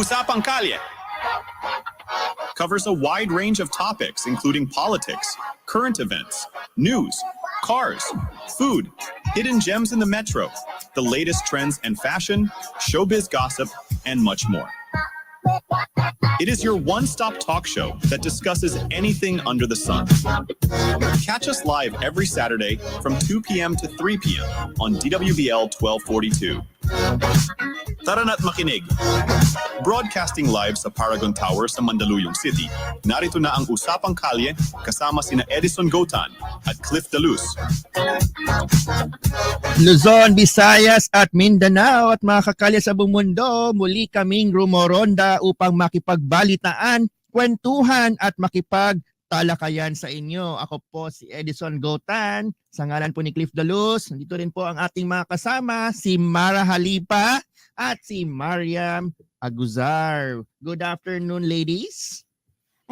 Usapang Kalye covers a wide range of topics including politics, current events, news, cars, food, hidden gems in the metro, the latest trends and fashion, showbiz gossip, and much more. It is your one-stop talk show that discusses anything under the sun. Catch us live every Saturday from 2 p.m. to 3 p.m. on DWBL 1242. Tara na't makinig. Broadcasting live sa Paragon Tower sa Mandaluyong City, narito na ang Usapang Kalye kasama sina Edison Gotan at Cliff Deluz. Luzon, Visayas at Mindanao at mga kakalye sa buong mundo, muli kaming rumoronda upang makipagbalitaan, kwentuhan at makipagtalakayan sa inyo. Ako po si Edison Gotan, sa ngalan po ni Cliff Deluz. Nandito rin po ang ating mga kasama, si Mara Halipa at si Mariam Aguzar. Good afternoon, ladies.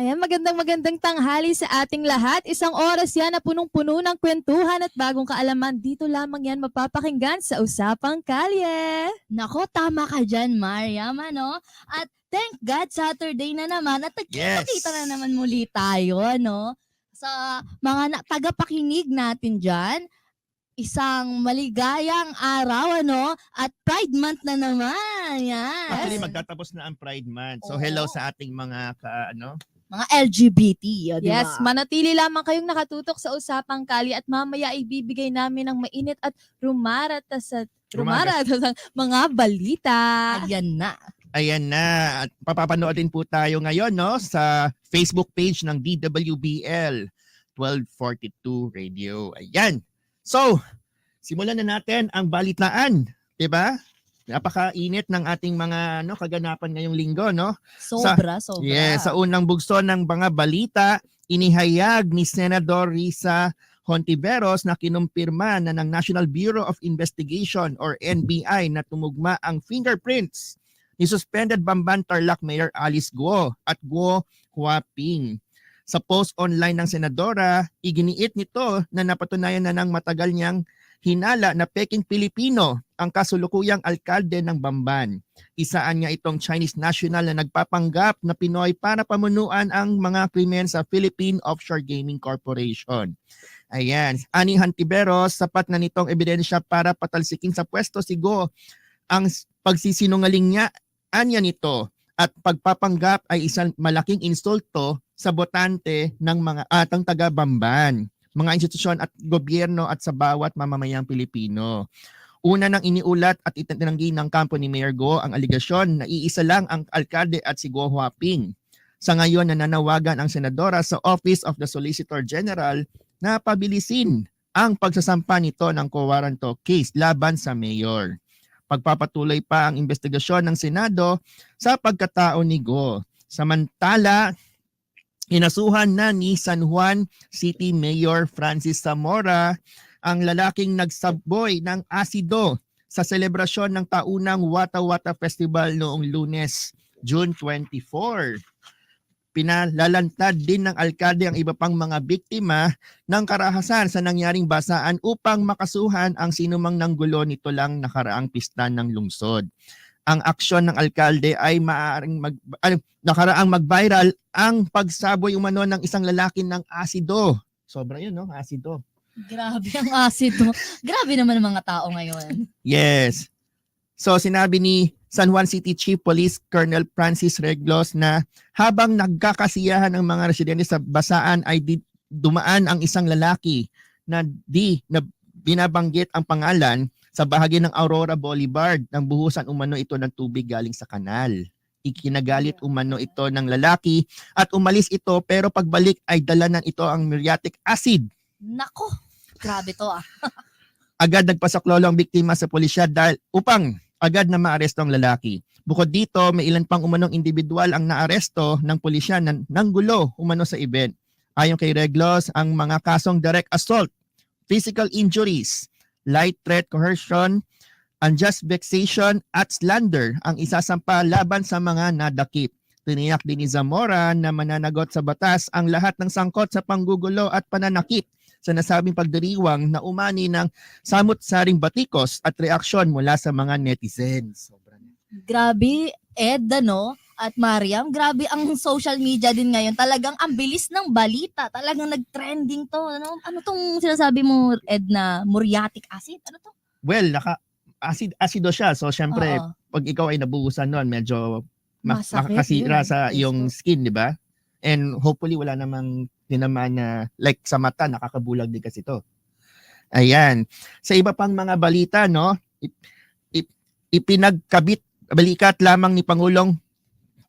Ayan, magandang tanghali sa ating lahat. Isang oras yan na punong-puno ng kwentuhan at bagong kaalaman. Dito lamang yan mapapakinggan sa Usapang Kalye. Nako, tama ka dyan, Mariam, ano? At thank God, Saturday na naman at nagkita na naman muli tayo, no? Sa mga tagapakinig natin dyan, isang maligayang araw, ano? At Pride Month na naman, yan. Actually, magtatapos na ang Pride Month. So, hello sa ating mga mga LGBT, di ba? Yes, manatili lamang kayong nakatutok sa Usapang Kalye at mamaya ibibigay namin ng mainit at rumaratas mga balita. Ayan na. At papapanoodin po tayo ngayon, no, sa Facebook page ng DWBL 1242 Radio. Ayan. So, simulan na natin ang balitaan, 'di ba? Napakainit ng ating mga kaganapan ngayong linggo, no? Sobra. Yes, sa unang bugso ng mga balita, inihayag ni Senador Risa Hontiveros na kinumpirma na ng National Bureau of Investigation or NBI na tumugma ang fingerprints ni suspended Bamban Tarlac Mayor Alice Guo at Guo Huaping. Sa post online ng senadora, iginiit nito na napatunayan na ng matagal niyang hinala na peking Pilipino ang kasulukuyang alkalde ng Bamban. Isaan niya itong Chinese national na nagpapanggap na Pinoy para pamunuan ang mga krimen sa Philippine Offshore Gaming Corporation. Ayan, ani Hontiveros, sapat na nitong ebidensya para patalsikin sa pwesto si Go. Ang pagsisinungaling niya, anya nito, at pagpapanggap ay isang malaking insulto sa botante ng mga atang taga-Bamban, mga institusyon at gobyerno at sa bawat mamamayang Pilipino. Una nang iniulat at itinanggi ng kampo ni Mayor Go ang aligasyon na iisa lang ang alkalde at si Guo Huaping. Sa ngayon, nananawagan ang senadora sa Office of the Solicitor General na pabilisin ang pagsasampa nito ng co-warranto case laban sa mayor. Pagpapatuloy pa ang investigasyon ng Senado sa pagkatao ni Go. Samantala, inasuhan na ni San Juan City Mayor Francis Zamora ang lalaking nagsaboy ng asido sa selebrasyon ng taunang Wata Wata Festival noong Lunes, June 24. Pinalalantad din ng alkalde ang iba pang mga biktima ng karahasan sa nangyaring basaan upang makasuhan ang sinumang nanggulo nito lang nakaraang pista ng lungsod. Ang aksyon ng alkalde ay maaaring nakaraang mag-viral ang pagsaboy umano ng isang lalaki ng asido. Sobra yun, no? Asido. Grabe ang asido. Grabe naman ang mga tao ngayon. Yes. So sinabi ni San Juan City Chief Police Colonel Francis Reglos na habang nagkakasiyahan ang mga residente sa basaan ay dumaan ang isang lalaki na binabanggit ang pangalan sa bahagi ng Aurora Boulevard nang buhusan umano ito ng tubig galing sa kanal. Ikinagalit umano ito ng lalaki at umalis ito pero pagbalik ay dala ito ang muriatic acid. Nako, grabe to ah. Agad nagpasaklolo ang biktima sa pulisya upang agad na maaresto ang lalaki. Bukod dito, may ilan pang umanong individual ang naaresto ng pulisya na nanggulo umano sa event. Ayon kay Reglos, ang mga kasong direct assault, physical injuries, light threat, coercion, unjust vexation at slander ang isasampa laban sa mga nadakip. Tiniyak din ni Zamora na mananagot sa batas ang lahat ng sangkot sa panggugulo at pananakit sa nasabing pagdiriwang na umani ng samut-saring batikos at reaksyon mula sa mga netizens. Grabe, Ed, at Mariam, grabe ang social media din ngayon. Talagang ang bilis ng balita. Talagang nag-trending to. Ano tong sinasabi mo, Ed, na muriatic acid? Ano to? Well, acido siya. So, syempre, Oo. pag ikaw ay nabuhusan nun, medyo Masakit makakasira yun. sa Yes iyong po. skin, di ba? And hopefully, wala namang tinamaan na, like sa mata, nakakabulag din kasi to. Ayan. Sa iba pang mga balita, no, ipinagkabit balikat lamang ni Pangulong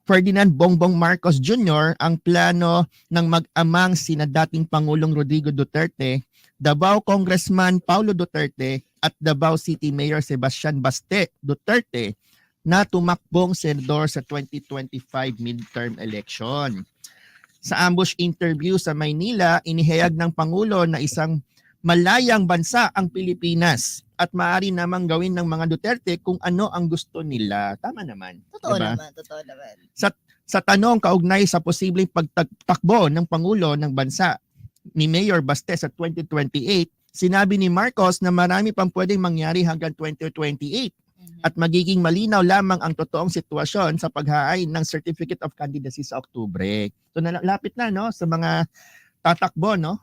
Ferdinand Bongbong Marcos Jr. ang plano ng mag-amang sina dating Pangulong Rodrigo Duterte, Davao Congressman Paulo Duterte at Davao City Mayor Sebastian Baste Duterte na tumakbong senador sa 2025 midterm election. Sa ambush interview sa Maynila, inihayag ng Pangulo na isang malayang bansa ang Pilipinas at maaari namang gawin ng mga Duterte kung ano ang gusto nila. Tama naman. Totoo Diba? naman, totoo naman. Sa tanong kaugnay sa posibleng pagtakbo ng Pangulo ng bansa ni Mayor Baste sa 2028, sinabi ni Marcos na marami pang pwedeng mangyari hanggang 2028 at magiging malinaw lamang ang totoong sitwasyon sa paghahain ng Certificate of Candidacy sa Oktubre. So nalapit na, no, sa mga tatakbo, no?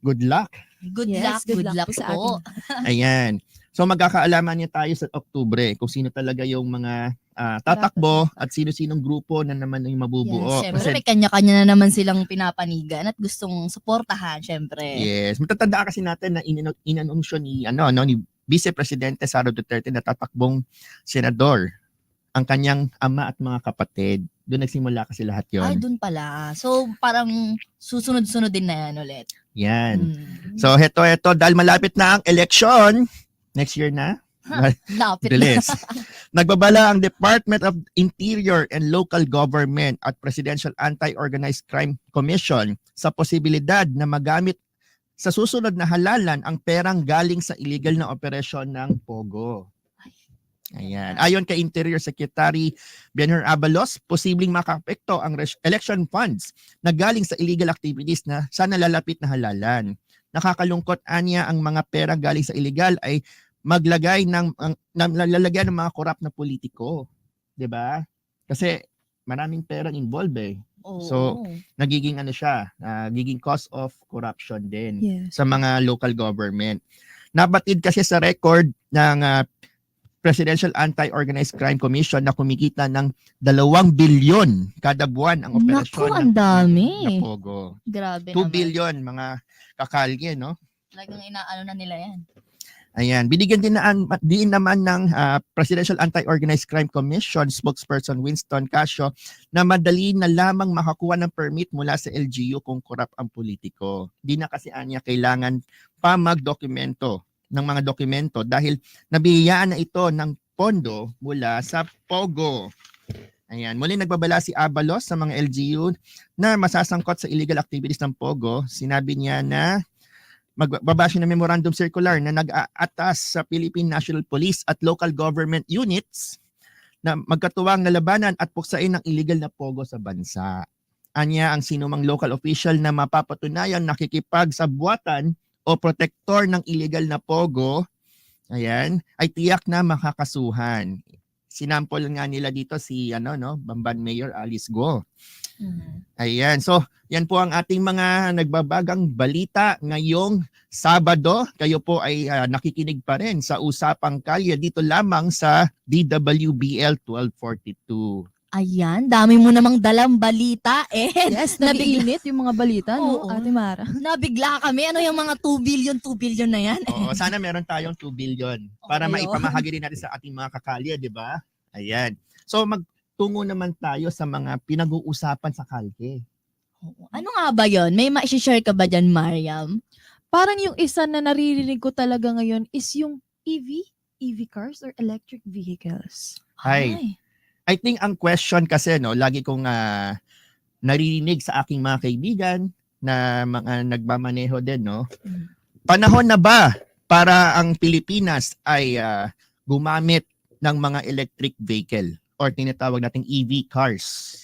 Good luck. Good Yes, luck po sa po. atin. Ayan. So magkakaalaman niya tayo sa Oktubre kung sino talaga yung mga tatakbo at sino-sinong grupo na naman yung mabubuo. Siyempre, may kanya-kanya na naman silang pinapanigan at gustong suportahan, syempre. Yes, matatandaan kasi natin na inanunsyo ni ni Vice Presidente Sara Duterte na tatakbong senador ang kanyang ama at mga kapatid. Doon nagsimula kasi lahat 'yon. Ay, dun pala. So, parang susunod-sunod din na yan ulit. Yan. Mm. So heto dahil malapit na ang election, next year na. Lapit na. Bilis. Nagbabala ang Department of Interior and Local Government at Presidential Anti-Organized Crime Commission sa posibilidad na magamit sa susunod na halalan ang perang galing sa illegal na operasyon ng Pogo. Ayan. Ayon kay Interior Secretary Benhur Abalos, posibleng makaapekto ang election funds na galing sa illegal activities na sa nalalapit na halalan. Nakakalungkot anya ang mga pera galing sa illegal ay lalagyan ng mga korap na politiko, 'di ba? Kasi maraming perang involved eh. Oo. So, nagiging nagiging cause of corruption din Yes. sa mga local government. Nabatid kasi sa record ng Presidential Anti-Organized Crime Commission na kumikita ng 2 bilyon kada buwan ang operasyon Naku, ang dami. ng Pogo. Grabe 2 naman. billion mga kakalye, no? Talagang inaano na nila yan. Ayan, binigyan din naman ng Presidential Anti-Organized Crime Commission spokesperson Winston Casio na madali na lamang makakuha ng permit mula sa LGU kung korap ang politiko. Di na kasi anya kailangan pa magdokumento ng mga dokumento dahil nabiyayaan na ito ng pondo mula sa Pogo. Ayan, muli nagbabala si Abalos sa mga LGU na masasangkot sa illegal activities ng Pogo. Sinabi niya na magbabasa ng memorandum circular na nag-aatas sa Philippine National Police at local government units na magkatuwang na labanan at puksain ng illegal na Pogo sa bansa. Anya ang sinumang local official na mapapatunayang nakikipagsabuatan o protektor ng illegal na Pogo, ayan, ay tiyak na makakasuhan. Sinampol nga nila dito si Bamban Mayor Alice Go. Ayan, so yan po ang ating mga nagbabagang balita ngayong Sabado. Kayo po ay nakikinig pa rin sa Usapang Kalye dito lamang sa DWBL 1242. Ayan, dami mo namang dalang balita. Yes, nabiinit yung mga balita, no, Oo. Ate Mara? Nabigla kami. Ano yung mga 2 billion na yan? Oo, sana meron tayong 2 billion para Okay, maipamahagi rin natin sa ating mga kakalye, di ba? Ayan. So magtungo naman tayo sa mga pinag-uusapan sa kalye. Ano nga ba yon? May ma-share ka ba dyan, Mariam? Parang yung isa na naririnig ko talaga ngayon is yung EV cars or electric vehicles. Ay. I think ang question kasi, lagi kong naririnig sa aking mga kaibigan na mga nagmamaneho din, panahon na ba para ang Pilipinas ay gumamit ng mga electric vehicle or tinatawag nating EV cars?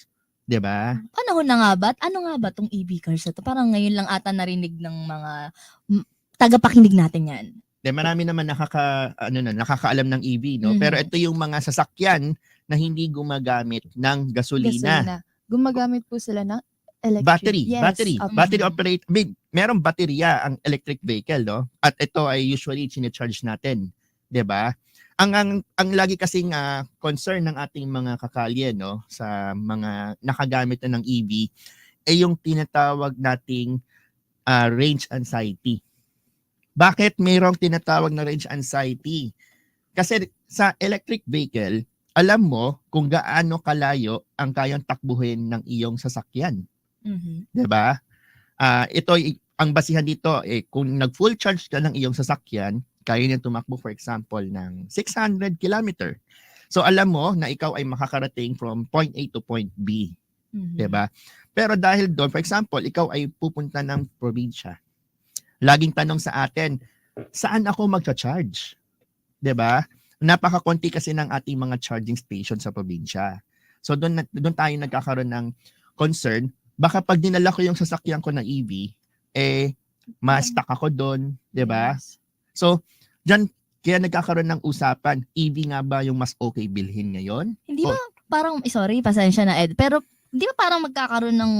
'Di ba? Panahon na nga ba? At ano nga ba tong EV cars na to? Parang ngayon lang ata narinig ng mga tagapakinig natin yan. Marami naman nakakaalam ng EV, no? Mhm. Pero ito yung mga sasakyan na hindi gumagamit ng gasolina. Gumagamit po sila ng electric. Battery, Yes. Opo. battery operate. I mean, merong baterya ang electric vehicle, no? At ito ay usually charge natin, 'di ba? Ang lagi kasing concern ng ating mga kakalye, no, sa mga nakagamit na ng EV ay yung tinatawag nating range anxiety. Bakit mayroong tinatawag na range anxiety? Kasi sa electric vehicle, alam mo kung gaano kalayo ang kayang takbuhin ng iyong sasakyan. Mhm. 'Di ba? Ito ang basihan dito kung nag-full charge ka ng iyong sasakyan, kaya niya tumakbo for example ng 600 kilometer. So alam mo na ikaw ay makakarating from point A to point B, Mhm. 'di ba? Pero dahil doon, for example, ikaw ay pupunta ng probinsya. Laging tanong sa atin, saan ako magcha-charge? 'Di ba? Napakakonti kasi ng ating mga charging station sa probinsya. So doon tayo nagkakaroon ng concern, baka pag dinala ko yung sasakyan ko na EV, ma-stuck ako doon, 'di ba? Yes. So, diyan kaya nagkakaroon ng usapan, EV nga ba yung mas okay bilhin ngayon? Hindi ba parang, sorry, pasensya na Ed, pero di ba parang magkakaroon ng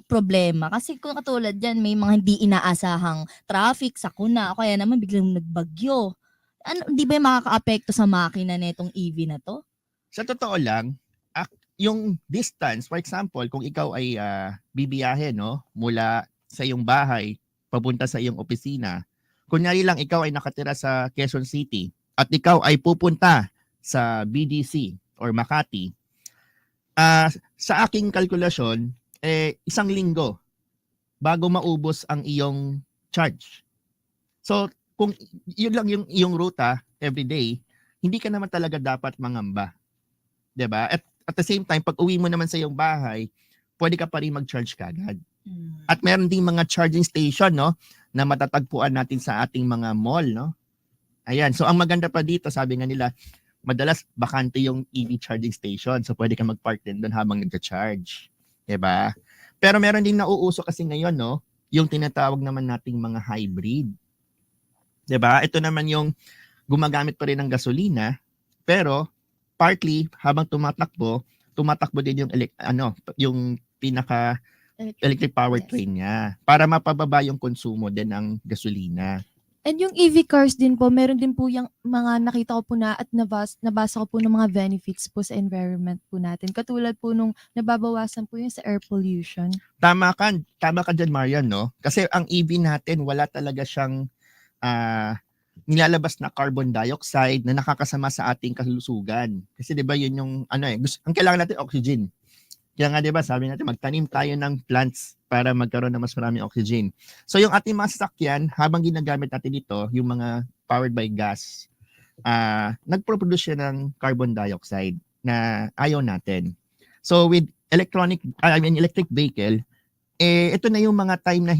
problema? Kasi kung katulad dyan, may mga hindi inaasahang traffic, sakuna, o kaya naman biglang nagbagyo. Di ba yung makaka-apekto sa makina netong EV na to? Sa totoo lang, yung distance, for example, kung ikaw ay bibiyahe, no, mula sa iyong bahay papunta sa iyong opisina, kunyari lang ikaw ay nakatira sa Quezon City at ikaw ay pupunta sa BDC or Makati, sa aking kalkulasyon, 1 linggo bago maubos ang iyong charge. So, kung yun lang yung iyong ruta everyday, hindi ka naman talaga dapat mangamba. 'Di ba? At the same time, pag uwi mo naman sa iyong bahay, pwede ka pa rin mag-charge kagad. At meron ding mga charging station, no, na matatagpuan natin sa ating mga mall, no? Ayan. So, ang maganda pa dito, sabi nga nila, madalas bakante yung EV charging station. So, pwede ka mag-park din doon habang nag-charge. 'Di ba? Pero meron din nauuso kasi ngayon, no, yung tinatawag naman nating mga hybrid. 'Di ba? Ito naman yung gumagamit pa rin ng gasolina, pero partly habang tumatakbo din yung yung pinaka electric powertrain niya para mapababa yung konsumo din ng gasolina. And yung EV cars din po, meron din po yung mga nakita ko po na at nabasa ko po ng mga benefits po sa environment po natin. Katulad po nung nababawasan po yung sa air pollution. Tama ka dyan, Marian, no? Kasi ang EV natin, wala talaga siyang nilalabas na carbon dioxide na nakakasama sa ating kalusugan. Kasi 'di ba yun yung ang kailangan natin oxygen. Kaya nga 'di ba sabi natin magtanim tayo ng plants para magkaroon ng mas maraming oxygen. So yung ating mga sasakyan, habang ginagamit natin ito, yung mga powered by gas, nagproproduce siya ng carbon dioxide na ayaw natin. So with electric vehicle, ito na yung mga time na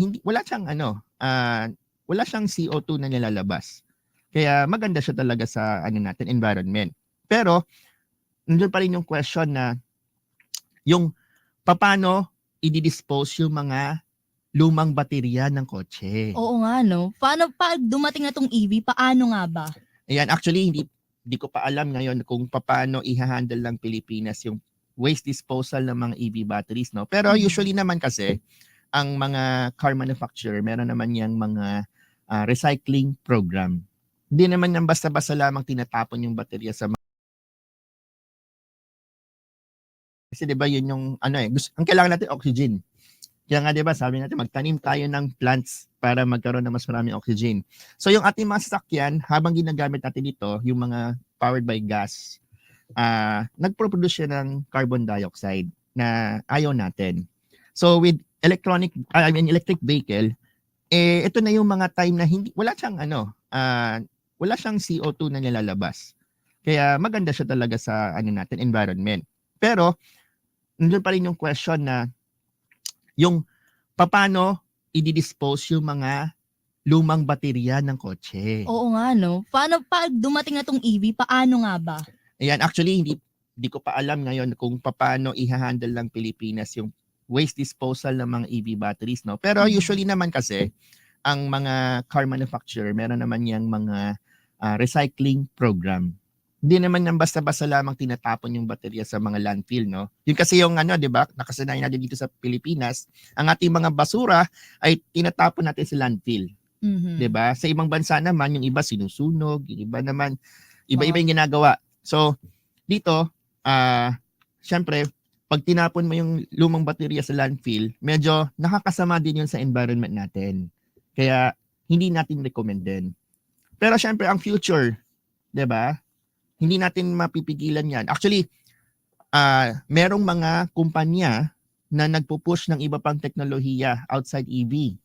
wala siyang CO2 na nilalabas. Kaya maganda siya talaga sa natin environment. Pero nandoon pa rin yung question na yung paano i-dispose yung mga lumang baterya ng kotse. Oo nga, no? Paano pag dumating na tong EV, paano nga ba? Ayan, actually hindi ko pa alam ngayon kung paano i-handle ng Pilipinas yung waste disposal ng mga EV batteries, no? Pero usually naman kasi ang mga car manufacturer meron naman yang mga recycling program. Hindi naman yan basta-basta lamang tinatapon yung baterya sa kasi 'di ba yun yung ang kailangan natin oxygen. Kaya nga 'di ba sabi natin magtanim tayo ng plants para magkaroon ng mas maraming oxygen. So yung ating mga sasakyan, habang ginagamit natin ito, yung mga powered by gas, nagproproduce siya ng carbon dioxide na ayaw natin. So with electric vehicle, ito na yung mga time na wala siyang CO2 na nilalabas. Kaya maganda siya talaga sa natin environment. Pero nandoon pa rin yung question na yung paano i-dispose yung mga lumang baterya ng kotse. Oo nga, no? Paano pag dumating na tong EV, paano nga ba? Ayan, actually hindi ko pa alam ngayon kung paano i-handle ng Pilipinas yung waste disposal ng mga EV batteries, no? Pero usually naman kasi ang mga car manufacturer, meron naman yang mga recycling program. Hindi naman yan basta-basta lamang tinatapon yung baterya sa mga landfill, no? Yun kasi yung ano, 'di ba? Nakasanayan natin dito sa Pilipinas, ang ating mga basura ay tinatapon natin sa landfill, 'di ba? Sa ibang bansa naman, yung iba sinusunog, yung iba naman iba-iba yung ginagawa. So, dito syempre, pag tinapon mo yung lumang baterya sa landfill, medyo nakakasama din yun sa environment natin. Kaya hindi natin recommend din. Pero syempre, ang future, 'di ba? Hindi natin mapipigilan yan. Actually, merong mga kumpanya na nagpo-push ng iba pang teknolohiya outside EV.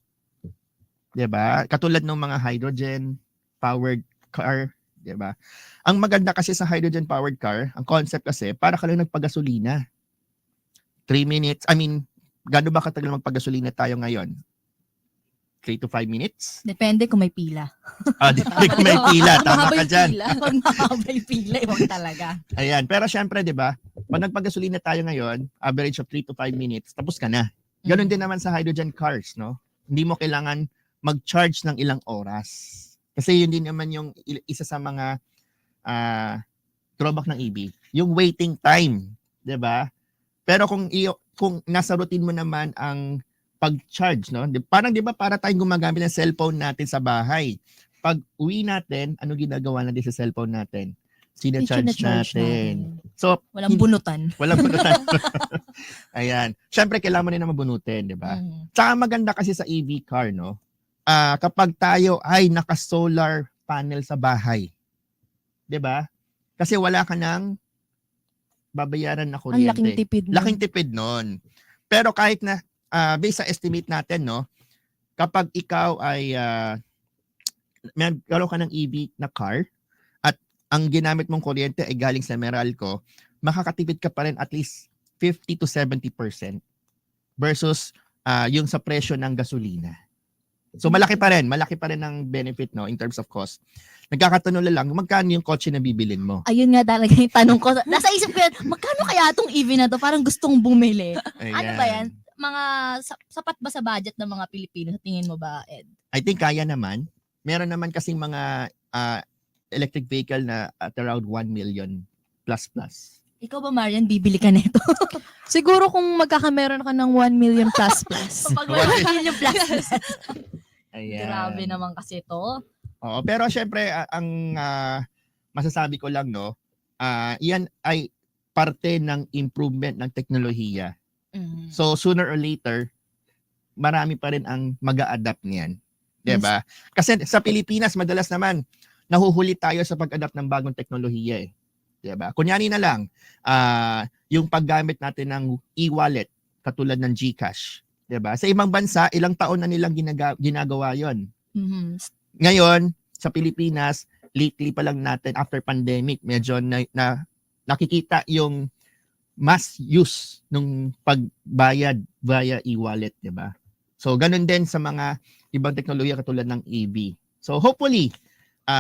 'Di ba? Katulad ng mga hydrogen powered car, 'di ba? Ang maganda kasi sa hydrogen powered car, ang concept kasi para ka lang nagpagasolina. 3 minutes. Gaano ba katagal magpagasolina tayo ngayon? 3 to 5 minutes? Depende kung may pila. Depende kung may pila. Tama ka dyan. Pag mahabay pila, iwag talaga. Ayan. Pero syempre, di ba? Pag nagpagasolina tayo ngayon, average of 3 to 5 minutes, tapos ka na. Ganon din naman sa hydrogen cars, no? Hindi mo kailangan mag-charge ng ilang oras. Kasi yun din naman yung isa sa mga drawback ng EV. Yung waiting time. Di ba? Pero kung nasa routine mo naman ang pag-charge, no? Parang 'di ba para tayong gumagamit ng cellphone natin sa bahay. Pag uwi natin, ano ginagawa natin sa cellphone natin? Sina-charge natin. So, walang bunutan. Walang bunutan. Ayan. Syempre kailangan mo rin na mabunutin, 'di ba? Tsaka maganda kasi sa EV car, no? Kapag tayo ay naka-solar panel sa bahay. 'Di ba? Kasi wala ka nang babayaran na kuryente. Ang laking tipid. Laking tipid nun. Pero kahit na based sa estimate natin, no, kapag ikaw ay magkaroon ka ng EV na car at ang ginamit mong kuryente ay galing sa Meralco, makakatipid ka pa rin at least 50 to 70% versus yung sa presyo ng gasolina. So malaki pa rin ang benefit, no, in terms of cost. Nagkakatanong lang, magkano yung kotse na bibilin mo? Ayun nga talaga yung tanong ko. Nasa isip ko yan, magkano kaya itong EV na to? Parang gustong bumili. Ayan. Ano ba yan? Mga sapat ba sa budget ng mga Pilipino? Sa tingin mo ba, Ed? I think kaya naman. Meron naman kasing mga electric vehicle na at around 1 million plus. Ikaw ba, Marian, bibili ka nito? Siguro kung magkakameron ka ng 1 million plus. Pag 1 million plus. Ayan. Grabe naman kasi to. Oo, pero syempre ang masasabi ko lang, no, iyan ay parte ng improvement ng teknolohiya. So sooner or later, marami pa rin ang mag-a-adapt niyan. 'Di ba? Kasi sa Pilipinas madalas naman nahuhuli tayo sa pag-adapt ng bagong teknolohiya, 'Di ba? Kunyari na lang yung paggamit natin ng e-wallet katulad ng GCash, 'di ba? Sa ibang bansa, ilang taon na nilang ginagawa 'yon. Ngayon, sa Pilipinas, lately pa lang natin after pandemic, medyo na nakikita yung mass use nung pagbayad via e-wallet, 'di ba? So ganun din sa mga ibang teknolohiya katulad ng EV. So hopefully,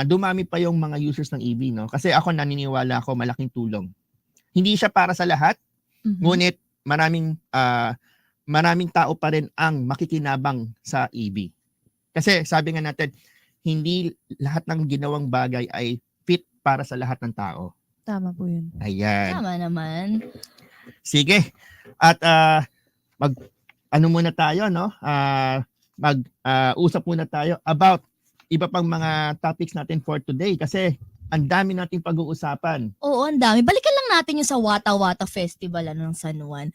dumami pa yung mga users ng EV, no? Kasi ako naniniwala ako malaking tulong. Hindi siya para sa lahat, ngunit maraming tao pa rin ang makikinabang sa EV. Kasi sabi nga natin, hindi lahat ng ginawang bagay ay fit para sa lahat ng tao. Tama po yun. Ayan. Tama naman. Sige. At ano muna tayo, no? Usap muna tayo about iba pang mga topics natin for today kasi ang dami nating pag-uusapan. Oo, ang dami. Balikan lang natin yung sa Wata Wata Festival ng San Juan.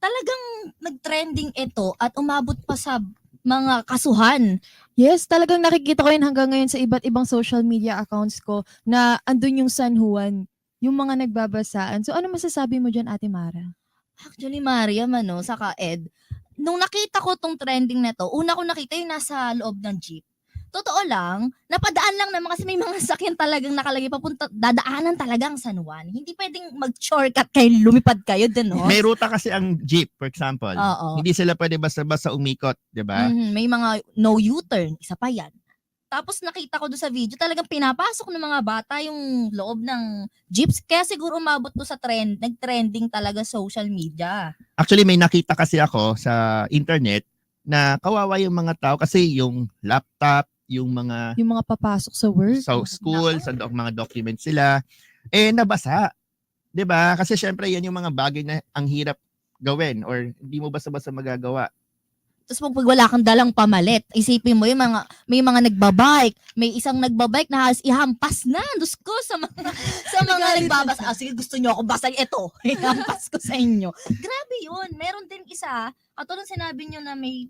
Talagang nag-trending ito at umabot pa sa mga kasuhan. Yes, talagang nakikita ko yun hanggang ngayon sa iba't ibang social media accounts ko na andun yung San Juan, yung mga nagbabasaan. So ano masasabi mo dyan, Ate Mara? Actually, Mariam, saka Ed, nung nakita ko tong trending na to, una ko nakita yung nasa loob ng jeep. Totoo lang, napadaan lang naman kasi may mga sakyan talagang nakalagay papunta, dadaanan talaga ang San Juan. Hindi pwedeng mag-shortcut kayo, lumipad kayo din, no? May ruta kasi ang jeep, for example. Oo. Hindi sila pwede basta-basta umikot, di ba? May mga no U-turn, isa pa yan. Tapos nakita ko doon sa video, talagang pinapasok ng mga bata yung loob ng jeeps. Kaya siguro umabot to sa trend, nag-trending talaga social media. Actually, may nakita kasi ako sa internet, na kawawa yung mga tao kasi yung laptop, yung mga Yung mga papasok sa work. sa school, sa mga documents sila, nabasa. 'Di ba? Kasi syempre yan yung mga bagay na ang hirap gawin or hindi mo basta-basta magagawa. Tapos pag wala kang dalang pamalit, isipin mo yung may mga nagbabike, may isang nagbabike na halos ihampas na. Diyos ko sa mga nagbabasa. Sige, gusto nyo ako basahin ito. Ihampas ko sa inyo. Grabe yun. Meron din isa, katulad sinabi nyo na may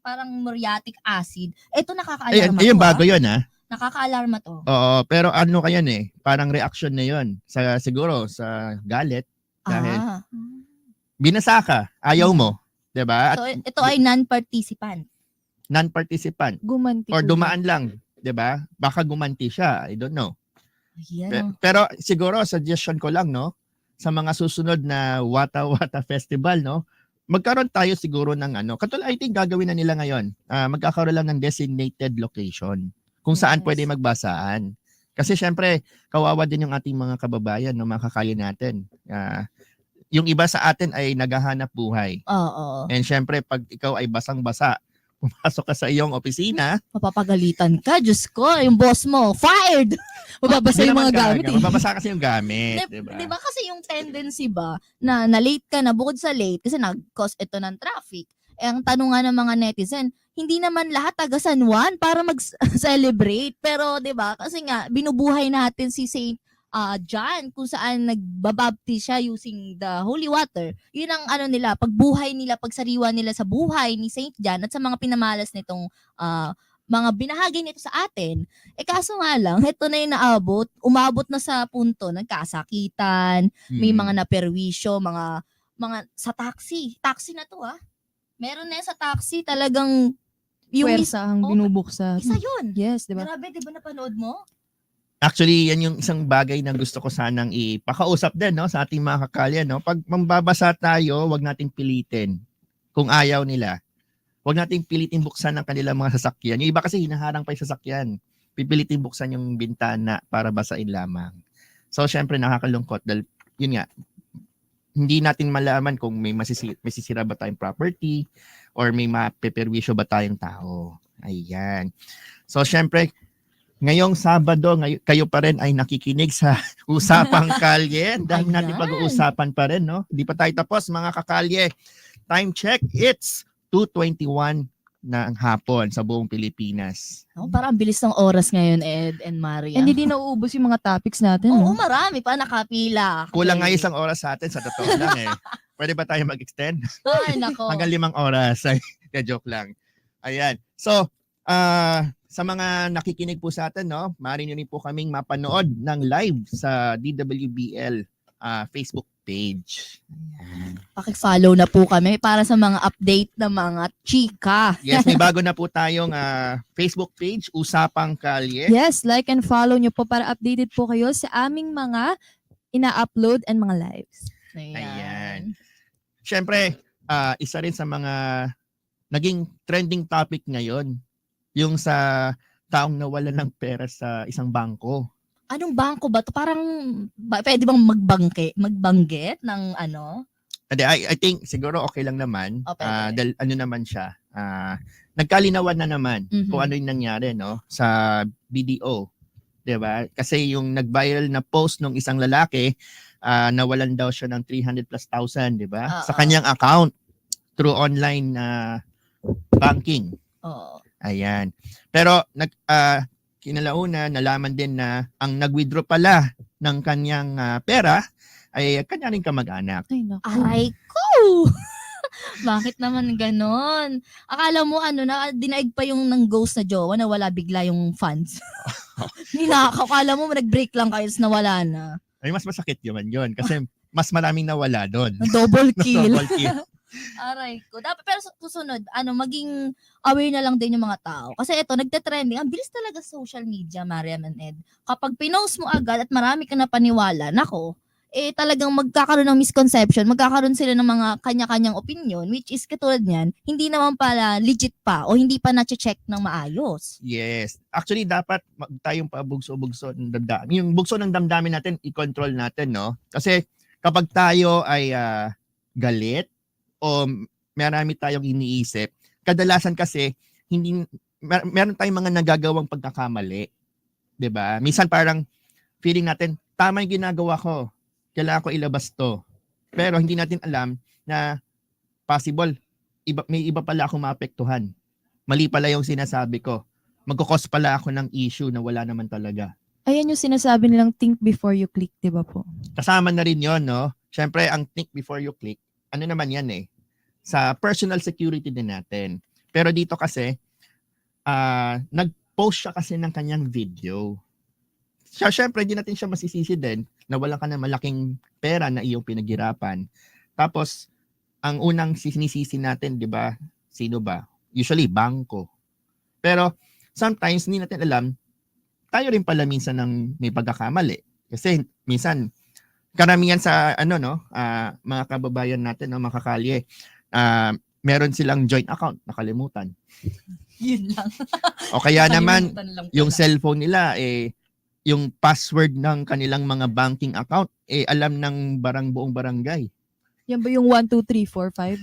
parang muriatic acid. Ito nakaka-alarma Ayun, to. bago yun ha. Nakaka-alarma to. Oo, pero ano kayan parang reaction na yun. Siguro sa galit. Dahil binasa ka, ayaw mo. 'Di ba? At So, ito ay non-participant. non-participant. Gumanti Or po dumaan lang. 'Di ba? Baka gumanti siya. I don't know. Ayan. Pero siguro, suggestion ko lang, no? Sa mga susunod na Wata Wata Festival, no? Magkaroon tayo siguro ng katulad, I think gagawin na nila ngayon. Magkakaroon lang ng designated location kung saan Yes. pwede magbasaan. Kasi syempre, kawawa din yung ating mga kababayan, no, mga kakali natin. Yung iba sa atin ay naghahanap buhay. Oo. And syempre, pag ikaw ay basang-basa, pumasok ka sa iyong opisina, Mapapagalitan ka, Diyos ko, yung boss mo, fired! Mababasa hindi yung naman mga gamit. mababasa kasi yung gamit. Diba? Di ba kasi yung tendency ba na late ka na, bukod sa late, kasi nag-cause ito ng traffic. Ang tanong nga ng mga netizen, hindi naman lahat taga San Juan para mag-celebrate. Pero di ba kasi nga, binubuhay natin si Saint John kung saan nagbabaptize siya using the holy water. Yun ang nila, pagbuhay nila, pagsariwa nila sa buhay ni Saint John at sa mga pinamalas nitong mga binahagi nito sa atin. Kaso nga lang, ito na yung umabot na sa punto ng kasakitan, may mga naperwisyo, mga sa taxi na to meron na yan sa taxi talagang yung Puwersa ang binubuksan. isa yun. Yes, di ba? Grabe, di ba napanood mo? Actually, yan yung isang bagay na gusto ko sanang ipakausap din, no, sa ating mga kakalya, no. Pag mambabasa tayo, wag nating pilitin. Kung ayaw nila, wag nating pilitin buksan ang kanilang mga sasakyan. Yung iba kasi hinaharang pa yung sasakyan. Pipilitin buksan yung bintana para basain lamang. So, syempre nakakalungkot dahil yun nga, hindi natin malaman kung may masisira ba tayong property or may mapeperwisyo ba tayong tao. Ayan. So, syempre, ngayong Sabado, kayo pa rin ay nakikinig sa Usapang Kalye. Dahil natin Ayan. pag-uusapan pa rin, no? Di pa tayo tapos, mga kakalye. Time check, it's 2:21 na ang hapon sa buong Pilipinas. Parang bilis ng oras ngayon, Ed and Maria. Hindi din nauubos yung mga topics natin. Oo, no? marami pa nakapila. Kulang nga Okay. isang oras sa atin, sa totoo lang Pwede ba tayo mag-extend? Ay, nako. Hanggang 5 oras. Ay, joke lang. Ayan. So, sa mga nakikinig po sa atin, no, maaari nyo rin po kaming mapanood ng live sa DWBL Facebook page. Ayan. Paki-follow na po kami para sa mga update na mga chika. Yes, may bago na po tayong Facebook page, Usapang Kalye. Yes, like and follow nyo po para updated po kayo sa aming mga ina-upload and mga lives. Ayan. Siyempre, isa rin sa mga naging trending topic ngayon, yung sa taong nawalan ng pera sa isang bangko. Anong bangko ba to? Parang pwede bang magbanggit ng I think siguro okay lang naman. Oh, pwede. Dahil ano naman siya, nagkalinawan na naman Mhm. kung ano yung nangyari, no, sa BDO. 'Di ba? Kasi yung nag-viral na post ng isang lalaki, nawalan daw siya ng 300,000+, 'di ba? Sa Oo. kanyang account through online banking. Oo. Ayan. Pero kinalauna nalaman din na ang nag-withdraw pala ng kanyang pera ay kanya rin kamag-anak. Ay, naku. Aray ko! Bakit naman ganon? Akala mo dinaig pa yung ng ghost na jowa na wala bigla yung funds. Akala mo nag-break lang kayo nawala na. Ay mas masakit yun kasi mas maraming nawala doon. Double kill. Double kill. Aray ko. Dapat pero susunod, maging aware na lang din yung mga tao. Kasi ito, nagte-trending. Ang bilis talaga social media, Mariam and Ed. Kapag pinost mo agad at marami ka na paniwala, nako, talagang magkakaroon ng misconception, magkakaroon sila ng mga kanya-kanyang opinion, which is katulad niyan, hindi naman pala legit pa o hindi pa na-check ng maayos. Yes. Actually, dapat tayong pabugso-bugso ng damdamin. Yung bugso ng damdamin natin, i-control natin, no? Kasi kapag tayo ay galit o marami tayong iniisip, kadalasan kasi hindi meron tayong mga nagagawang pagkakamali, 'di ba? Minsan parang feeling natin tama 'yung ginagawa ko. Kailangan ko ilabas 'to. Pero hindi natin alam na possible may iba pala akong maapektuhan. Mali pala 'yung sinasabi ko. Magko-cause pala ako ng issue na wala naman talaga. Ayan yung sinasabi nilang think before you click, di ba po? Kasama na rin 'yon, no? Syempre, ang think before you click, ano naman 'yan sa personal security din natin. Pero dito kasi nag-post siya kasi ng kanyang video. Syempre, hindi natin siya masisisi din na wala ka na malaking pera na iyong pinaghirapan. Tapos, ang unang sinisisi natin, di ba, sino ba? Usually, bangko. Pero, sometimes, hindi natin alam, tayo rin pala minsan ng may pagkakamali. Kasi, minsan, karamihan sa, mga kababayan natin, mga kakalye, meron silang joint account, nakalimutan. Yun lang. O kaya naman, Kalimutan lang yung pala. cellphone nila, yung password ng kanilang mga banking account, alam ng buong barangay. Yan ba yung 1, 2, 3, 4, 5?